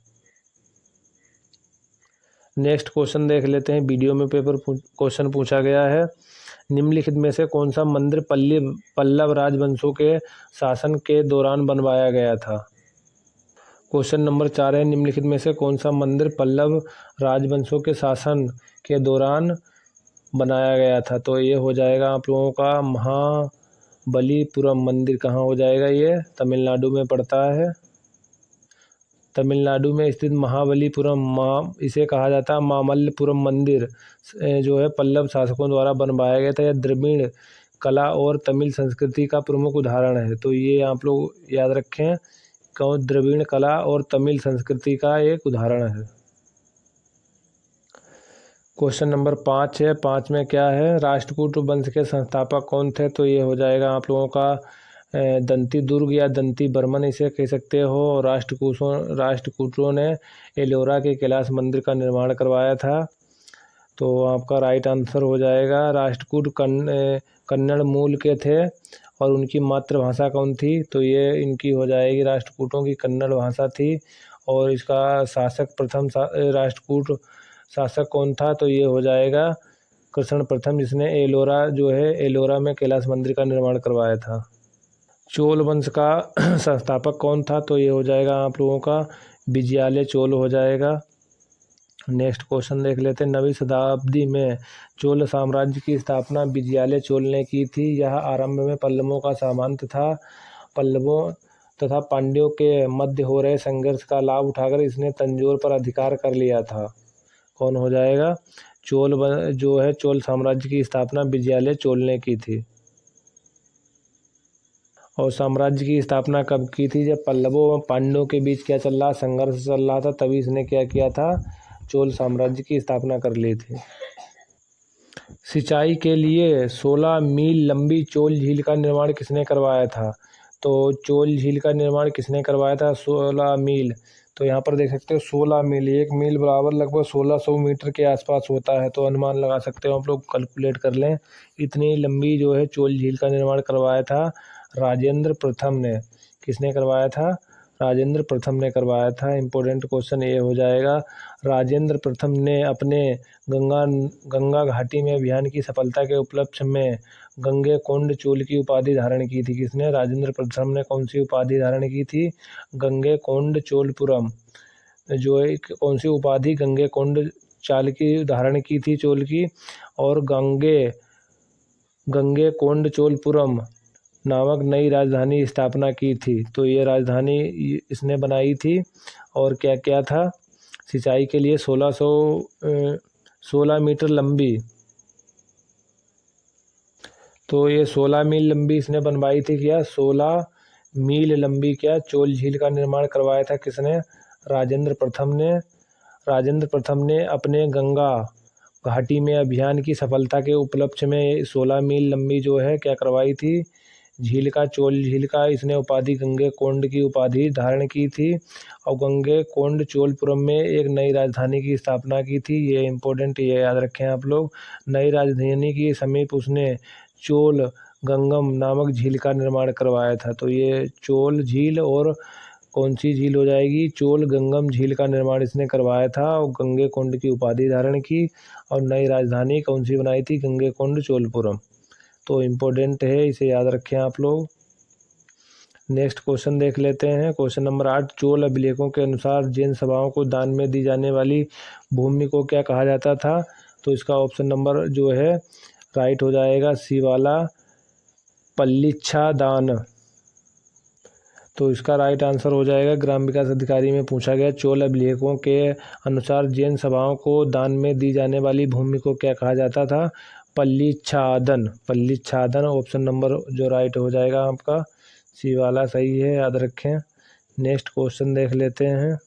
नेक्स्ट क्वेश्चन देख लेते हैं। वीडियो में पेपर क्वेश्चन पूछा गया है। निम्नलिखित में से कौन सा मंदिर पल्लव राजवंशों के शासन के दौरान बनवाया गया था? क्वेश्चन नंबर 4 है, निम्नलिखित में से कौन सा मंदिर पल्लव राजवंशों के शासन के दौरान बनाया गया था? तो ये हो जाएगा आप लोगों का महाबलीपुरम मंदिर। कहाँ हो जाएगा? ये तमिलनाडु में पड़ता है। तमिलनाडु में स्थित महाबलीपुरम, इसे कहा जाता है मामल्लपुरम मंदिर, जो है पल्लव शासकों द्वारा बनवाया गया था। यह द्रविड़ कला और तमिल संस्कृति का प्रमुख उदाहरण है। तो ये आप लोग याद रखें, कौन? द्रविड़ कला और तमिल संस्कृति का एक उदाहरण है। क्वेश्चन नंबर 5 है। 5 में क्या है? राष्ट्रकूट वंश के संस्थापक कौन थे? तो ये हो जाएगा आप लोगों का दंती दुर्ग या दंती बर्मन इसे कह सकते हो। राष्ट्रकूटों ने एलोरा के कैलाश मंदिर का निर्माण करवाया था। तो आपका राइट आंसर हो जाएगा राष्ट्रकूट कन्नड़ मूल के थे। और उनकी मातृभाषा कौन थी? तो ये इनकी हो जाएगी, राष्ट्रकूटों की कन्नड़ भाषा थी। और इसका शासक प्रथम राष्ट्रकूट शासक कौन था? तो ये हो जाएगा कृष्ण प्रथम, जिसने एलोरा जो है एलोरा में कैलाश मंदिर का निर्माण करवाया था। चोल वंश का संस्थापक कौन था? तो ये हो जाएगा आप लोगों का विजयालय चोल हो जाएगा। नेक्स्ट क्वेश्चन देख लेते हैं। 9वीं शताब्दी में चोल साम्राज्य की स्थापना विजयालय चोल ने की थी। यह आरंभ में पल्लवों का सामंत था। पल्लवों तथा पांड्यों के मध्य हो रहे संघर्ष का लाभ उठाकर इसने तंजौर पर अधिकार कर लिया था। कौन हो जाएगा? जो है चोल साम्राज्य की स्थापना विजयालय चोल ने की थी। और साम्राज्य की स्थापना कब की थी? जब पल्लवों व पांड्यों के बीच क्या चल रहा, संघर्ष चल रहा था, तभी इसने क्या किया था? चोल साम्राज्य की स्थापना कर ली थी। सिंचाई के लिए 16 मील लंबी चोल झील का निर्माण किसने करवाया था? तो चोल झील का निर्माण किसने करवाया था? 16 मील। तो यहाँ पर देख सकते हो 16 मील, 1 मील बराबर लगभग 1600 मीटर के आसपास होता है। तो अनुमान लगा सकते हो आप लोग, कैलकुलेट कर लें। इतनी लंबी जो है चोल झील का निर्माण करवाया था राजेंद्र प्रथम ने। किसने करवाया था? राजेंद्र प्रथम ने करवाया था। इम्पोर्टेंट क्वेश्चन ये हो जाएगा। राजेंद्र प्रथम ने अपने गंगा घाटी में अभियान की सफलता के उपलक्ष्य में गंगेकोंड चोल की उपाधि धारण की थी। किसने? राजेंद्र प्रथम ने कौन सी उपाधि धारण की थी? गंगेकोंड चोलपुरम। जो एक कौन सी उपाधि? गंगेकोंड चाल की धारण की थी चोल की, और गंगेकोंड चोलपुरम नामक नई राजधानी स्थापना की थी। तो ये राजधानी इसने बनाई थी। और क्या क्या था? सिंचाई के लिए 16 मीटर लंबी, तो ये 16 मील लंबी इसने बनवाई थी। क्या? 16 मील लंबी क्या चोल झील का निर्माण करवाया था किसने? राजेंद्र प्रथम ने। राजेंद्र प्रथम ने अपने गंगा घाटी में अभियान की सफलता के उपलक्ष्य में 16 मील लंबी जो है क्या करवाई थी? झील का, चोल झील का इसने उपाधि गंगेकोंड की उपाधि धारण की थी। और गंगेकोंड चोलपुरम में एक नई राजधानी की स्थापना की थी। ये इम्पोर्टेंट, ये याद रखें आप लोग। नई राजधानी के समीप उसने चोल गंगम नामक झील का निर्माण करवाया था। तो ये चोल झील और कौन सी झील हो जाएगी? चोल गंगम झील का निर्माण इसने करवाया था और गंगेकोंड की उपाधि धारण की। और नई राजधानी कौन सी बनाई थी? गंगेकोंड चोलपुरम। तो इम्पोर्टेंट है, इसे याद रखें आप लोग। नेक्स्ट क्वेश्चन देख लेते हैं। Question number 8। चोल अभिलेखों के अनुसार जैन सभाओं को दान में दी जाने वाली भूमि को क्या कहा जाता था? तो इसका ऑप्शन नंबर जो है राइट हो जाएगा, सी वाला, पल्लिच्छादान। तो इसका राइट आंसर हो जाएगा। ग्राम विकास अधिकारी में पूछा गया, चोल अभिलेखों के अनुसार जैन सभाओं को दान में दी जाने वाली भूमि को क्या कहा जाता था? पल्लिच्छादन। पल्लिच्छादन ऑप्शन नंबर जो राइट हो जाएगा आपका, सी वाला सही है, याद रखें। नेक्स्ट क्वेश्चन देख लेते हैं।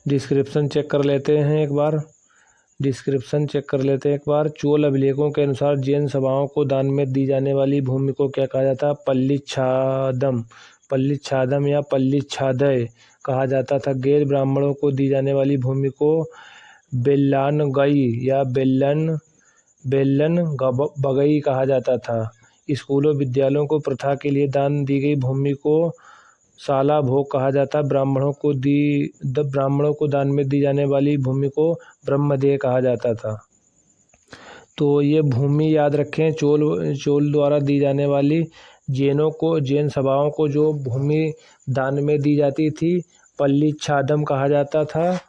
डिस्क्रिप्शन चेक कर लेते हैं एक बार। चोल अभिलेखों के अनुसार जैन सभाओं को दान में दी जाने वाली भूमि को क्या कहा जाता है? पल्लिच्छादम। पल्लिच्छादम या पल्लिच्छादय कहा जाता था। गैर ब्राह्मणों को दी जाने वाली भूमि को बेल्लानगई या बेल्लन बगई कहा जाता था। स्कूलों विद्यालयों को प्रथा के लिए दान दी गई भूमि को साला भोग कहा जाता। ब्राह्मणों को दान में दी जाने वाली भूमि को ब्रह्मदेय कहा जाता था। तो ये भूमि याद रखें, चोल द्वारा दी जाने वाली जैन सभाओं को जो भूमि दान में दी जाती थी, पल्लिच्छादम कहा जाता था।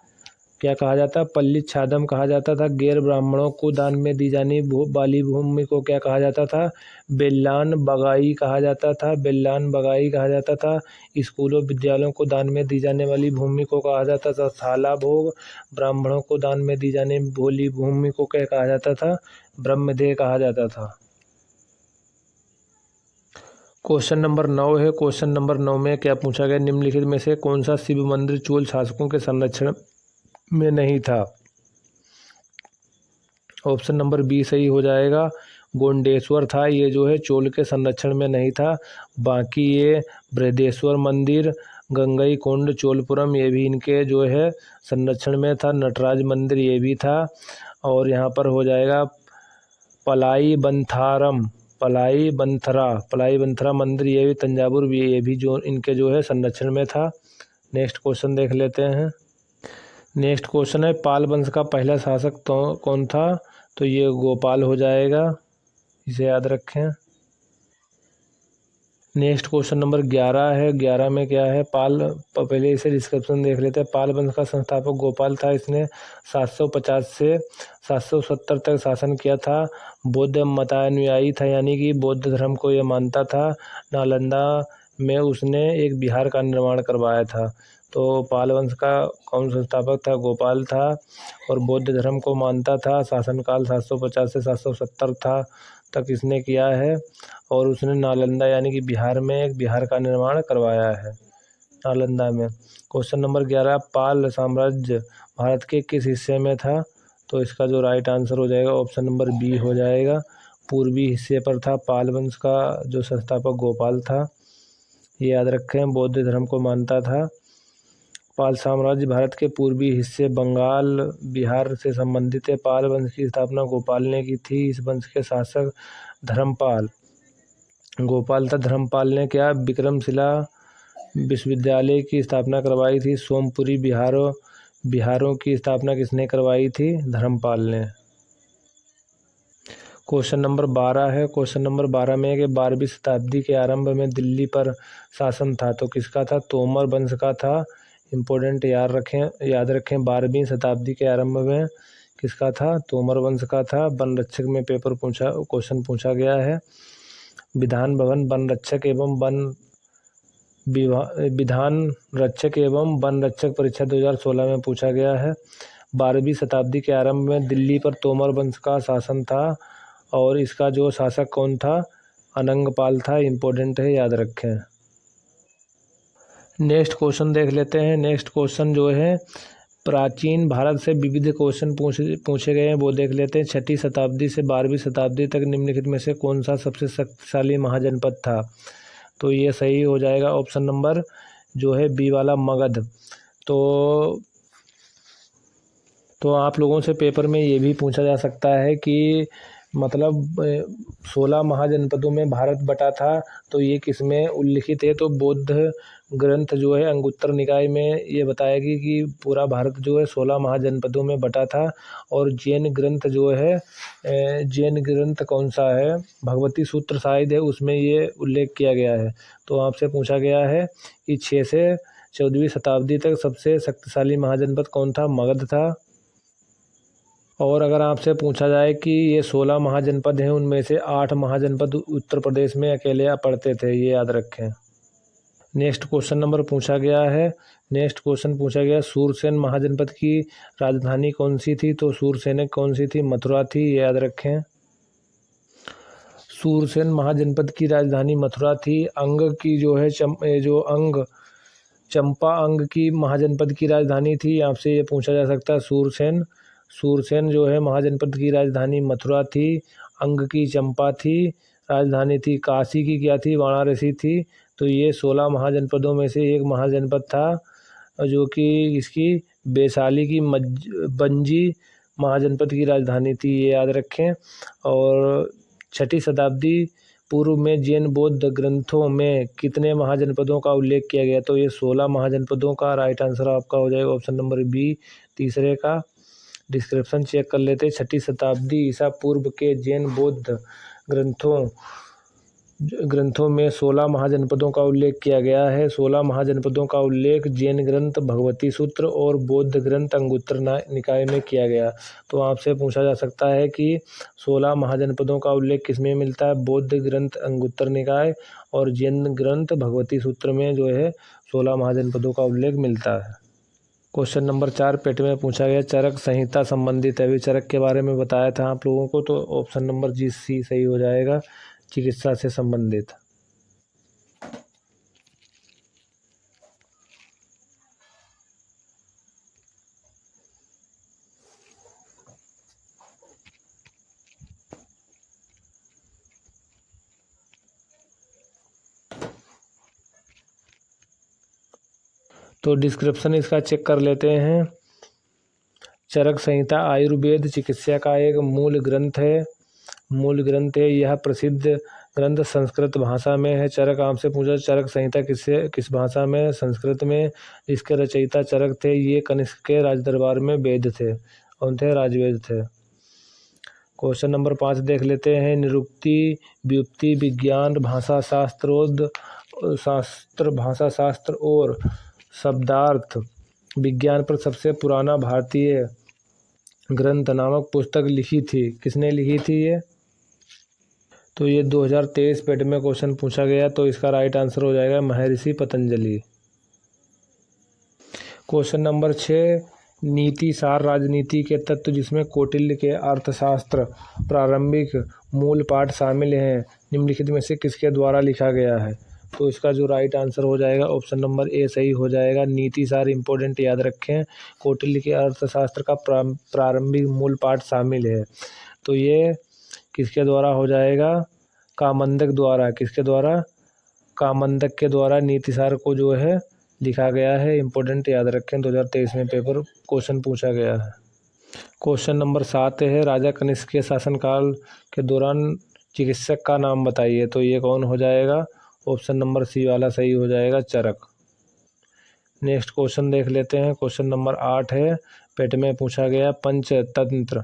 क्या कहा जाता? पल्लिच्छादम कहा जाता था। गैर ब्राह्मणों को दान में दी जाने वाली भूमि को क्या कहा जाता था? बेल्लान बगाई कहा जाता था। बेल्लान बगाई कहा जाता था। स्कूलों विद्यालयों को दान में दी जाने वाली भूमि को कहा जाता था साला भोग। ब्राह्मणों को दान में दी जाने वाली भूमि को क्या कहा जाता था? ब्रह्मदेय कहा जाता था। क्वेश्चन नंबर 9 है। क्वेश्चन नंबर 9 में क्या पूछा गया? निम्नलिखित में से कौन सा शिव मंदिर चोल शासकों के संरक्षण में नहीं था? ऑप्शन नंबर बी सही हो जाएगा। गोंडेश्वर था, ये जो है चोल के संरक्षण में नहीं था। बाकी ये बृहदेश्वर मंदिर, गंगईकोंड चोलपुरम, ये भी इनके जो है संरक्षण में था। नटराज मंदिर ये भी था। और यहाँ पर हो जाएगा पलाई बंथरा मंदिर, ये भी तंजावुर भी, ये भी जो इनके जो है संरक्षण में था। नेक्स्ट क्वेश्चन देख लेते हैं। नेक्स्ट क्वेश्चन है, पाल वंश का पहला शासक तो कौन था? तो ये गोपाल हो जाएगा, इसे याद रखें। नेक्स्ट क्वेश्चन नंबर 11 है। 11 में क्या है, पहले इसे डिस्क्रिप्शन देख लेते हैं। पाल वंश का संस्थापक गोपाल था। इसने 750 से 770 तक शासन किया था। बौद्ध मतानुयायी था, यानी कि बौद्ध धर्म को ये मानता था। नालंदा में उसने एक विहार का निर्माण करवाया था। तो पाल वंश का कौन संस्थापक था, गोपाल था, और बौद्ध धर्म को मानता था। शासनकाल 750 से 770 था तक इसने किया है, और उसने नालंदा यानी कि बिहार में एक बिहार का निर्माण करवाया है, नालंदा में। क्वेश्चन नंबर 11, पाल साम्राज्य भारत के किस हिस्से में था? तो इसका जो राइट आंसर हो जाएगा ऑप्शन नंबर बी हो जाएगा, पूर्वी हिस्से पर था। पाल वंश का जो संस्थापक गोपाल था, ये याद रखें, बौद्ध धर्म को मानता था। पाल साम्राज्य भारत के पूर्वी हिस्से बंगाल बिहार से संबंधित है। पाल वंश की स्थापना गोपाल ने की थी। इस वंश के शासक धर्मपाल गोपाल था। धर्मपाल ने क्या, विक्रमशिला विश्वविद्यालय की स्थापना करवाई थी। सोमपुरी बिहारों की स्थापना किसने करवाई थी? धर्मपाल ने। क्वेश्चन नंबर 12 है। क्वेश्चन नंबर 12 में है कि 12वीं शताब्दी के आरंभ में दिल्ली पर शासन था, तो किसका था? तोमर वंश का था। इम्पोर्टेंट याद रखें 12वीं शताब्दी के आरंभ में किसका था? तोमर वंश का था। वन रक्षक में क्वेश्चन पूछा गया है। विधान वन रक्षक एवं वन रक्षक परीक्षा 2016 में पूछा गया है। 12वीं शताब्दी के आरंभ में दिल्ली पर तोमर वंश का शासन था, और इसका जो शासक कौन था? अनंगपाल था। इम्पोर्टेंट है, याद रखें। नेक्स्ट क्वेश्चन देख लेते हैं। नेक्स्ट क्वेश्चन जो है, प्राचीन भारत से विविध क्वेश्चन पूछे गए हैं, वो देख लेते हैं। 6ठी शताब्दी से 12वीं शताब्दी तक निम्नलिखित में से कौन सा सबसे शक्तिशाली महाजनपद था? तो ये सही हो जाएगा ऑप्शन नंबर जो है बी वाला, मगध। तो आप लोगों से पेपर में ये भी पूछा जा सकता है कि मतलब 16 महाजनपदों में भारत बटा था, तो ये किस में उल्लिखित है? तो बौद्ध ग्रंथ जो है अंगुत्तर निकाय में ये बताया कि पूरा भारत जो है 16 महाजनपदों में बटा था। और जैन ग्रंथ जो है, जैन ग्रंथ कौन सा है? भगवती सूत्र शायद है, उसमें ये उल्लेख किया गया है। तो आपसे पूछा गया है कि 6 से 14वीं शताब्दी तक सबसे शक्तिशाली महाजनपद कौन था? मगध था। और अगर आपसे पूछा जाए कि ये 16 महाजनपद हैं, उनमें से 8 महाजनपद उत्तर प्रदेश में अकेले पड़ते थे, ये याद रखें। नेक्स्ट क्वेश्चन नंबर पूछा गया है। नेक्स्ट क्वेश्चन पूछा गया, सूरसेन महाजनपद की राजधानी कौन सी थी? तो सूरसेन कौन सी थी? मथुरा थी, ये याद रखें। सूरसेन महाजनपद की राजधानी मथुरा थी। अंग की जो है चंपा अंग की महाजनपद की राजधानी थी। आपसे ये पूछा जा सकता है। सूरसेन जो है महाजनपद की राजधानी मथुरा थी। अंग की चंपा थी, राजधानी थी। काशी की क्या थी? वाराणसी थी। तो ये 16 महाजनपदों में से एक महाजनपद था, जो कि इसकी वैशाली की बंजी महाजनपद की राजधानी थी, ये याद रखें। और 6ठी शताब्दी पूर्व में जैन बौद्ध ग्रंथों में कितने महाजनपदों का उल्लेख किया गया? तो ये 16 महाजनपदों का राइट आंसर आपका हो जाएगा ऑप्शन नंबर बी, तीसरे का। डिस्क्रिप्शन चेक कर लेते हैं। 6ठी शताब्दी ईसा पूर्व के जैन बौद्ध ग्रंथों में 16 महाजनपदों का उल्लेख किया गया है। 16 महाजनपदों का उल्लेख जैन ग्रंथ भगवती सूत्र और बौद्ध ग्रंथ अंगुत्तर निकाय में किया गया। तो आपसे पूछा जा सकता है कि 16 महाजनपदों का उल्लेख किस में मिलता है? बौद्ध ग्रंथ अंगुत्तर निकाय और जैन ग्रंथ भगवती सूत्र में जो है 16 महाजनपदों का उल्लेख मिलता है। क्वेश्चन नंबर 4 पेट में पूछा गया, चरक संहिता संबंधित है। अभी चरक के बारे में बताया था आप लोगों को, तो ऑप्शन नंबर जी सी सही हो जाएगा, चिकित्सा से संबंधित। तो डिस्क्रिप्शन इसका चेक कर लेते हैं। चरक संहिता आयुर्वेद चिकित्सा का एक मूल ग्रंथ है। यह प्रसिद्ध ग्रंथ संस्कृत भाषा में है। चरक आपसे पूछा, चरक संहिता किस भाषा में? संस्कृत में। इसके रचयिता चरक थे। ये कनिष्क के राजदरबार में वेद थे, कौन थे? राजवेद थे। क्वेश्चन नंबर 5 देख लेते हैं। निरुक्ति, व्युत्पत्ति विज्ञान, भाषा शास्त्र और शब्दार्थ विज्ञान पर सबसे पुराना भारतीय ग्रंथ नामक पुस्तक लिखी थी। किसने लिखी थी ये? तो ये 2023 पेट में क्वेश्चन पूछा गया, तो इसका राइट आंसर हो जाएगा महर्षि पतंजलि। क्वेश्चन नंबर 6, नीति सार राजनीति के तत्व जिसमें कौटिल्य के अर्थशास्त्र प्रारंभिक मूल पाठ शामिल हैं, निम्नलिखित में से किसके द्वारा लिखा गया है? तो इसका जो राइट आंसर हो जाएगा ऑप्शन नंबर ए सही हो जाएगा। नीति सार इंपॉर्टेंट याद रखें, कौटिल्य के अर्थशास्त्र का प्रारंभिक मूल पाठ शामिल है। तो ये किसके द्वारा हो जाएगा? कामंदक द्वारा। किसके द्वारा? कामंदक के द्वारा नीति सार को जो है लिखा गया है। इंपॉर्टेंट याद रखें, 2023 में पेपर क्वेश्चन पूछा गया है। क्वेश्चन नंबर 7 है, राजा कनिष्क के शासनकाल के दौरान चिकित्सक का नाम बताइए। तो ये कौन हो जाएगा? ऑप्शन नंबर सी वाला सही हो जाएगा, चरक। नेक्स्ट क्वेश्चन देख लेते हैं। क्वेश्चन नंबर 8 है, पेट में पूछा गया पंचतंत्र।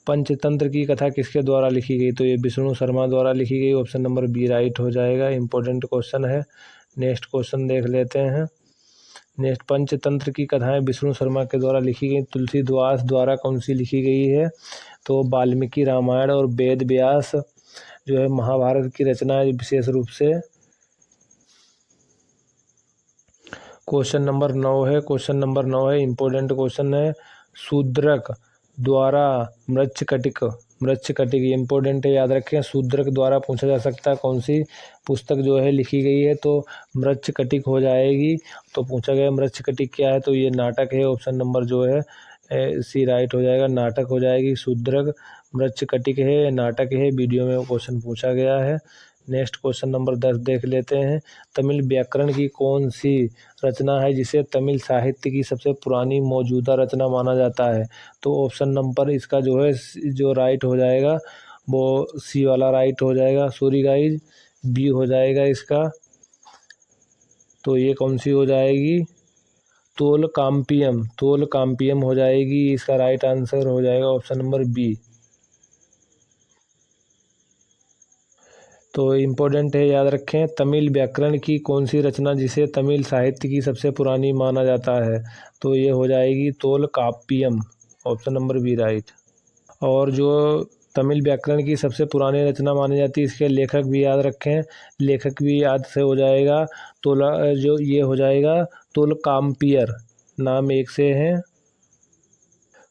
पंचतंत्र की कथा किसके द्वारा लिखी गई? तो ये विष्णु शर्मा द्वारा लिखी गई। ऑप्शन नंबर बी राइट हो जाएगा। इंपॉर्टेंट क्वेश्चन है। नेक्स्ट क्वेश्चन देख लेते हैं। नेक्स्ट, पंचतंत्र की कथाएं विष्णु शर्मा के द्वारा लिखी गई। तुलसीदास द्वारा कौन सी लिखी गई है? तो वाल्मीकि रामायण और वेद व्यास जो है महाभारत की रचना है विशेष रूप से। क्वेश्चन नंबर 9 है। क्वेश्चन नंबर 9 है, इंपॉर्टेंट क्वेश्चन है। शूद्रक द्वारा मृच्छकटिक इंपॉर्टेंट है, याद रखें। शूद्रक द्वारा पूछा जा सकता है कौन सी पुस्तक जो है लिखी गई है, तो मृच्छकटिक हो जाएगी। तो पूछा गया मृच्छकटिक क्या है? तो ये नाटक है। ऑप्शन नंबर जो है सी राइट हो जाएगा, नाटक हो जाएगी। शूद्रक मृच्छकटिक है, नाटक है। वीडियो में क्वेश्चन पूछा गया है। नेक्स्ट क्वेश्चन नंबर 10 देख लेते हैं। तमिल व्याकरण की कौन सी रचना है जिसे तमिल साहित्य की सबसे पुरानी मौजूदा रचना माना जाता है? तो ऑप्शन नंबर इसका जो है जो राइट हो जाएगा वो सी वाला राइट हो जाएगा। सॉरी गाइज, बी हो जाएगा इसका। तो ये कौन सी हो जाएगी? तोलकाम्पियम हो जाएगी। इसका राइट आंसर हो जाएगा ऑप्शन नंबर बी। तो इम्पोर्टेंट है, याद रखें। तमिल व्याकरण की कौन सी रचना जिसे तमिल साहित्य की सबसे पुरानी माना जाता है? तो ये हो जाएगी Tolkappiyam. Option number B right. और जो तमिल व्याकरण की सबसे पुरानी रचना मानी जाती है, इसके लेखक भी याद रखें। लेखक भी याद से हो जाएगा जो ये हो जाएगा तोलकाम्पियर। नाम एक से है।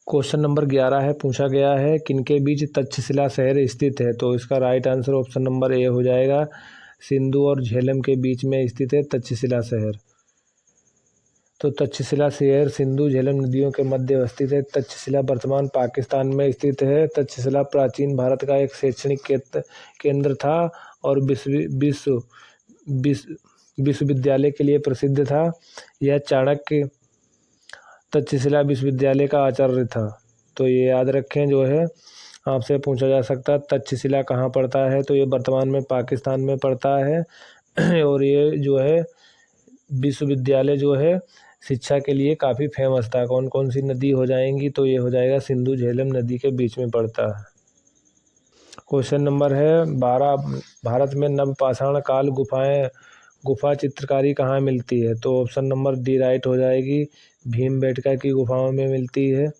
क्वेश्चन नंबर 11 है, पूछा गया है किनके बीच तक्षशिला शहर स्थित है? तो इसका right answer option number A हो जाएगा। सिंधु और झेलम के बीच में स्थित है तक्षशिला शहर। तो तक्षशिला शहर सिंधु झेलम नदियों के मध्य स्थित है। तक्षशिला वर्तमान पाकिस्तान में स्थित है। तक्षशिला प्राचीन भारत का एक शैक्षणिक केंद्र था और विश्वविद्यालय के लिए प्रसिद्ध था। यह चाणक्य तक्षशिला विश्वविद्यालय का आचार्य था। तो ये याद रखें, जो है आपसे पूछा जा सकता है तक्षशिला कहाँ पड़ता है? तो ये वर्तमान में पाकिस्तान में पड़ता है। और ये जो है विश्वविद्यालय जो है शिक्षा के लिए काफ़ी फेमस था। कौन कौन सी नदी हो जाएंगी? तो ये हो जाएगा सिंधु झेलम नदी के बीच में पड़ता है। क्वेश्चन नंबर है 12, भारत में नवपाषाण काल गुफा चित्रकारी कहाँ मिलती है? तो ऑप्शन नंबर डी राइट हो जाएगी। भीमबेटका की गुफाओं में मिलती है।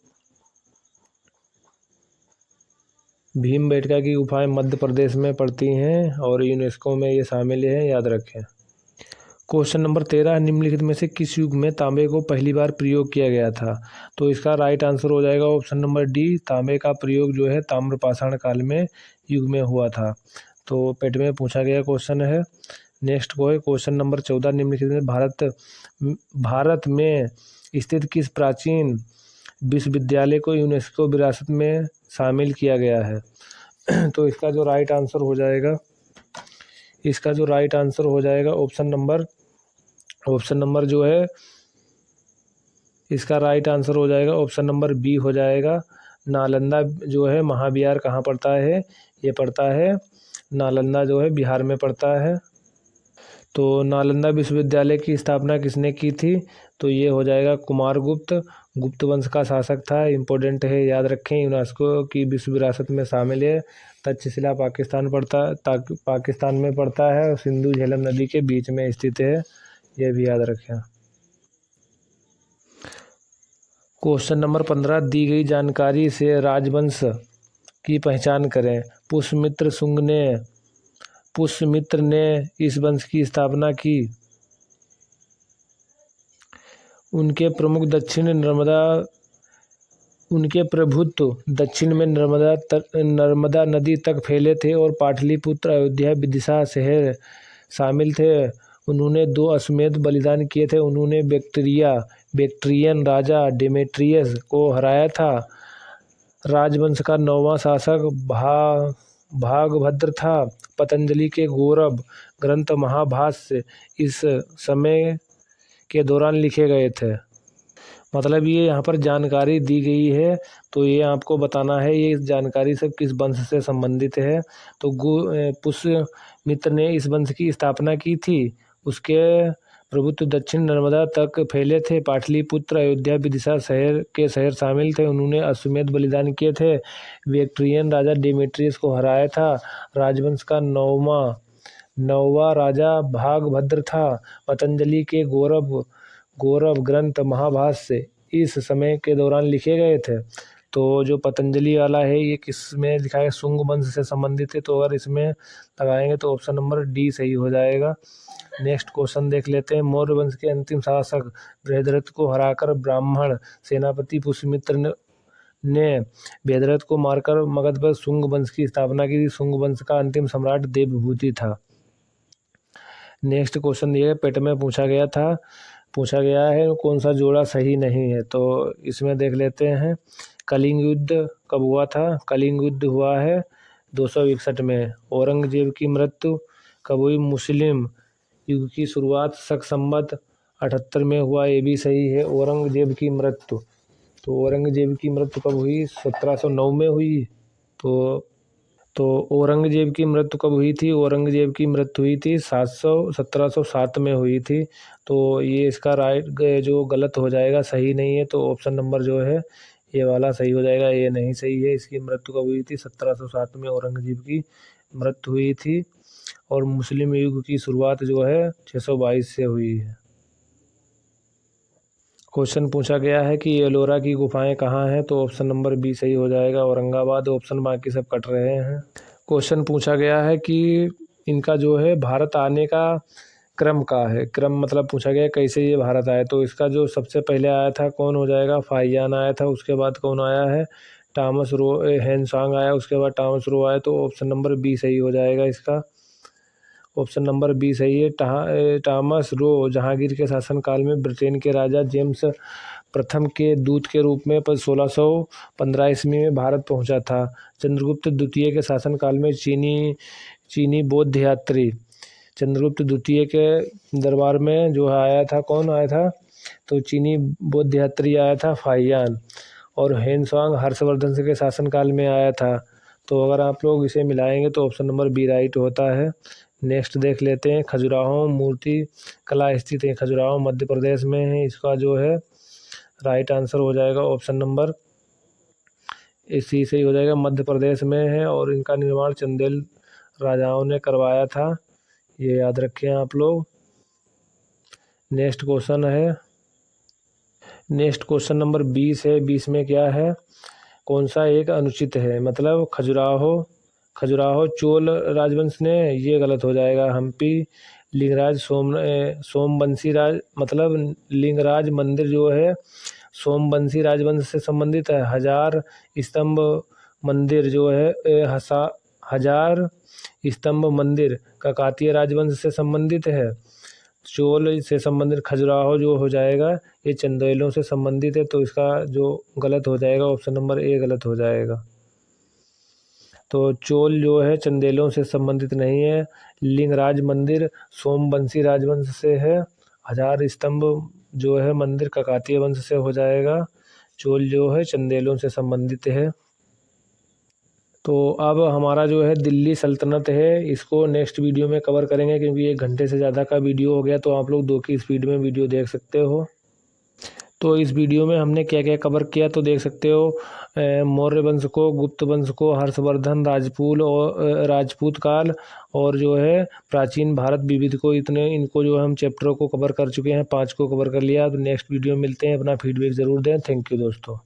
भीमबेटका की गुफाएं मध्य प्रदेश में पड़ती हैं और यूनेस्को में ये शामिल है, याद रखें। क्वेश्चन नंबर 13, निम्नलिखित में से किस युग में तांबे को पहली बार प्रयोग किया गया था? तो इसका राइट आंसर हो जाएगा ऑप्शन नंबर डी। तांबे का प्रयोग जो है ताम्रपाषाण काल में युग में हुआ था। तो पेट में पूछा गया क्वेश्चन है। नेक्स्ट को है क्वेश्चन नंबर 14, निम्नलिखित में भारत में स्थित किस प्राचीन विश्वविद्यालय को यूनेस्को विरासत में शामिल किया गया है? तो इसका जो राइट आंसर हो जाएगा ऑप्शन नंबर जो है इसका राइट आंसर हो जाएगा ऑप्शन नंबर बी हो जाएगा। नालंदा जो है महाविहार कहाँ पड़ता है? ये पड़ता है नालंदा जो है बिहार में पड़ता है। तो नालंदा विश्वविद्यालय की स्थापना किसने की थी? तो ये हो जाएगा कुमारगुप्त। गुप्त वंश का शासक था, इम्पोर्टेंट है, याद रखें। यूनेस्को की विश्व विरासत में शामिल है। तक्षशिला पाकिस्तान में पड़ता है और सिंधु झेलम नदी के बीच में स्थित है, यह भी याद रखें। क्वेश्चन नंबर 15, दी गई जानकारी से राजवंश की पहचान करें। पुष्यमित्र ने इस वंश की स्थापना की। उनके प्रभुत्व दक्षिण में नर्मदा नदी तक फैले थे और पाटलिपुत्र, अयोध्या, विदिशा शहर शामिल थे। उन्होंने 2 अश्वमेध बलिदान किए थे। उन्होंने बैक्ट्रियन राजा डेमेट्रियस को हराया था। राजवंश का 9वां शासक भागभद्र था। पतंजलि के गौरव ग्रंथ महाभाष्य इस समय के दौरान लिखे गए थे। मतलब ये यहाँ पर जानकारी दी गई है, तो ये आपको बताना है ये जानकारी सब किस वंश से संबंधित है। तो पुष्यमित्र ने इस वंश की स्थापना की थी। उसके प्रभुत्व दक्षिण नर्मदा तक फैले थे। पाटलिपुत्र, अयोध्या, विदिशा शहर शामिल थे। उन्होंने अश्वमेध बलिदान किए थे। बैक्ट्रियन राजा डेमेट्रियस को हराया था। राजवंश का 9वां राजा भागभद्र था। पतंजलि के गौरव ग्रंथ महाभाष्य इस समय के दौरान लिखे गए थे। तो जो पतंजलि वाला है ये किस में लिखा है, शुंग वंश से संबंधित है। तो अगर इसमें लगाएंगे तो ऑप्शन नंबर डी सही हो जाएगा। नेक्स्ट क्वेश्चन देख लेते हैं। मौर्य वंश के अंतिम शासक बृहद्रथ को हराकर ब्राह्मण सेनापति पुष्यमित्र ने बृहद्रथ को मारकर मगध पर शुंग वंश की स्थापना की। शुंग वंश का अंतिम सम्राट देवभूति था। नेक्स्ट क्वेश्चन ये पेट में पूछा गया है कौन सा जोड़ा सही नहीं है। तो इसमें देख लेते हैं, कलिंग युद्ध कब हुआ था। कलिंग युद्ध हुआ है 261 में। औरंगजेब की मृत्यु कब हुई। मुस्लिम युग की शुरुआत शक संवत 78 में हुआ, ये भी सही है। औरंगजेब की मृत्यु कब हुई, 1709 में हुई। तो औरंगजेब की मृत्यु कब हुई थी। औरंगजेब की मृत्यु हुई थी 1707 में हुई थी। तो ये इसका जो गलत हो जाएगा, सही नहीं है। तो ऑप्शन नंबर जो है ये वाला सही हो जाएगा, ये नहीं सही है। इसकी मृत्यु कब हुई थी, 1707 में औरंगजेब की मृत्यु हुई थी। और मुस्लिम युग की शुरुआत जो है 622 से हुई है। क्वेश्चन पूछा गया है कि एलोरा की गुफाएं कहाँ हैं। तो ऑप्शन नंबर बी सही हो जाएगा, औरंगाबाद। ऑप्शन बाकी सब कट रहे हैं। क्वेश्चन पूछा गया है कि इनका जो है भारत आने का क्रम का है। क्रम मतलब पूछा गया कैसे ये भारत आए। तो इसका जो सबसे पहले आया था कौन हो जाएगा, फाहियान आया था। उसके बाद कौन आया है, टॉमस रो हेनसांग आया। उसके बाद टॉमस रो आया। तो ऑप्शन नंबर बी सही हो जाएगा इसका। ऑप्शन नंबर बी सही है। टॉमस रो जहांगीर के शासनकाल में ब्रिटेन के राजा जेम्स प्रथम के दूत के रूप में 1615 ईस्वी में भारत पहुंचा था। चंद्रगुप्त द्वितीय के शासनकाल में चीनी बौद्ध यात्री चंद्रगुप्त द्वितीय के दरबार में जो आया था, कौन आया था, तो चीनी बौद्ध यात्री आया था फाहियान। और हेनसांग हर्षवर्धन के शासनकाल में आया था। तो अगर आप लोग इसे मिलाएंगे तो ऑप्शन नंबर बी राइट होता है। नेक्स्ट देख लेते हैं, खजुराहो मूर्ति कला स्थित है। खजुराहो मध्य प्रदेश में है। इसका जो है राइट आंसर हो जाएगा ऑप्शन नंबर सी सही हो जाएगा, मध्य प्रदेश में है। और इनका निर्माण चंदेल राजाओं ने करवाया था, ये याद रखें आप लोग। नेक्स्ट क्वेश्चन नंबर 20 है। 20 में क्या है, कौन सा एक अनुचित है। मतलब खजुराहो चोल राजवंश ने, ये गलत हो जाएगा। हम्पी लिंगराज सोमवंशी मतलब लिंगराज मंदिर जो है सोमवंशी राजवंश से संबंधित है। हजार स्तंभ मंदिर जो है हजार स्तंभ मंदिर काकतीय राजवंश से संबंधित है। चोल से संबंधित खजुराहो जो हो जाएगा ये चंदेलों से संबंधित है। तो इसका जो गलत हो जाएगा ऑप्शन नंबर ए गलत हो जाएगा। तो चोल जो है चंदेलों से संबंधित नहीं है। लिंगराज मंदिर सोमवंशी राजवंश से है। हजार स्तंभ जो है मंदिर काकतीय वंश से हो जाएगा। चोल जो है चंदेलों से संबंधित है। तो अब हमारा जो है दिल्ली सल्तनत है, इसको नेक्स्ट वीडियो में कवर करेंगे क्योंकि 1 घंटे से ज़्यादा का वीडियो हो गया। तो आप लोग 2 की स्पीड में वीडियो देख सकते हो। तो इस वीडियो में हमने क्या क्या कवर किया तो देख सकते हो। मौर्य वंश को, गुप्त वंश को, हर्षवर्धन, राजपूत काल और जो है प्राचीन भारत विविध को, इनको जो है हम चैप्टरों को कवर कर चुके हैं, 5 को कवर कर लिया। तो नेक्स्ट वीडियो मिलते हैं, अपना फीडबैक ज़रूर दें। थैंक यू दोस्तों।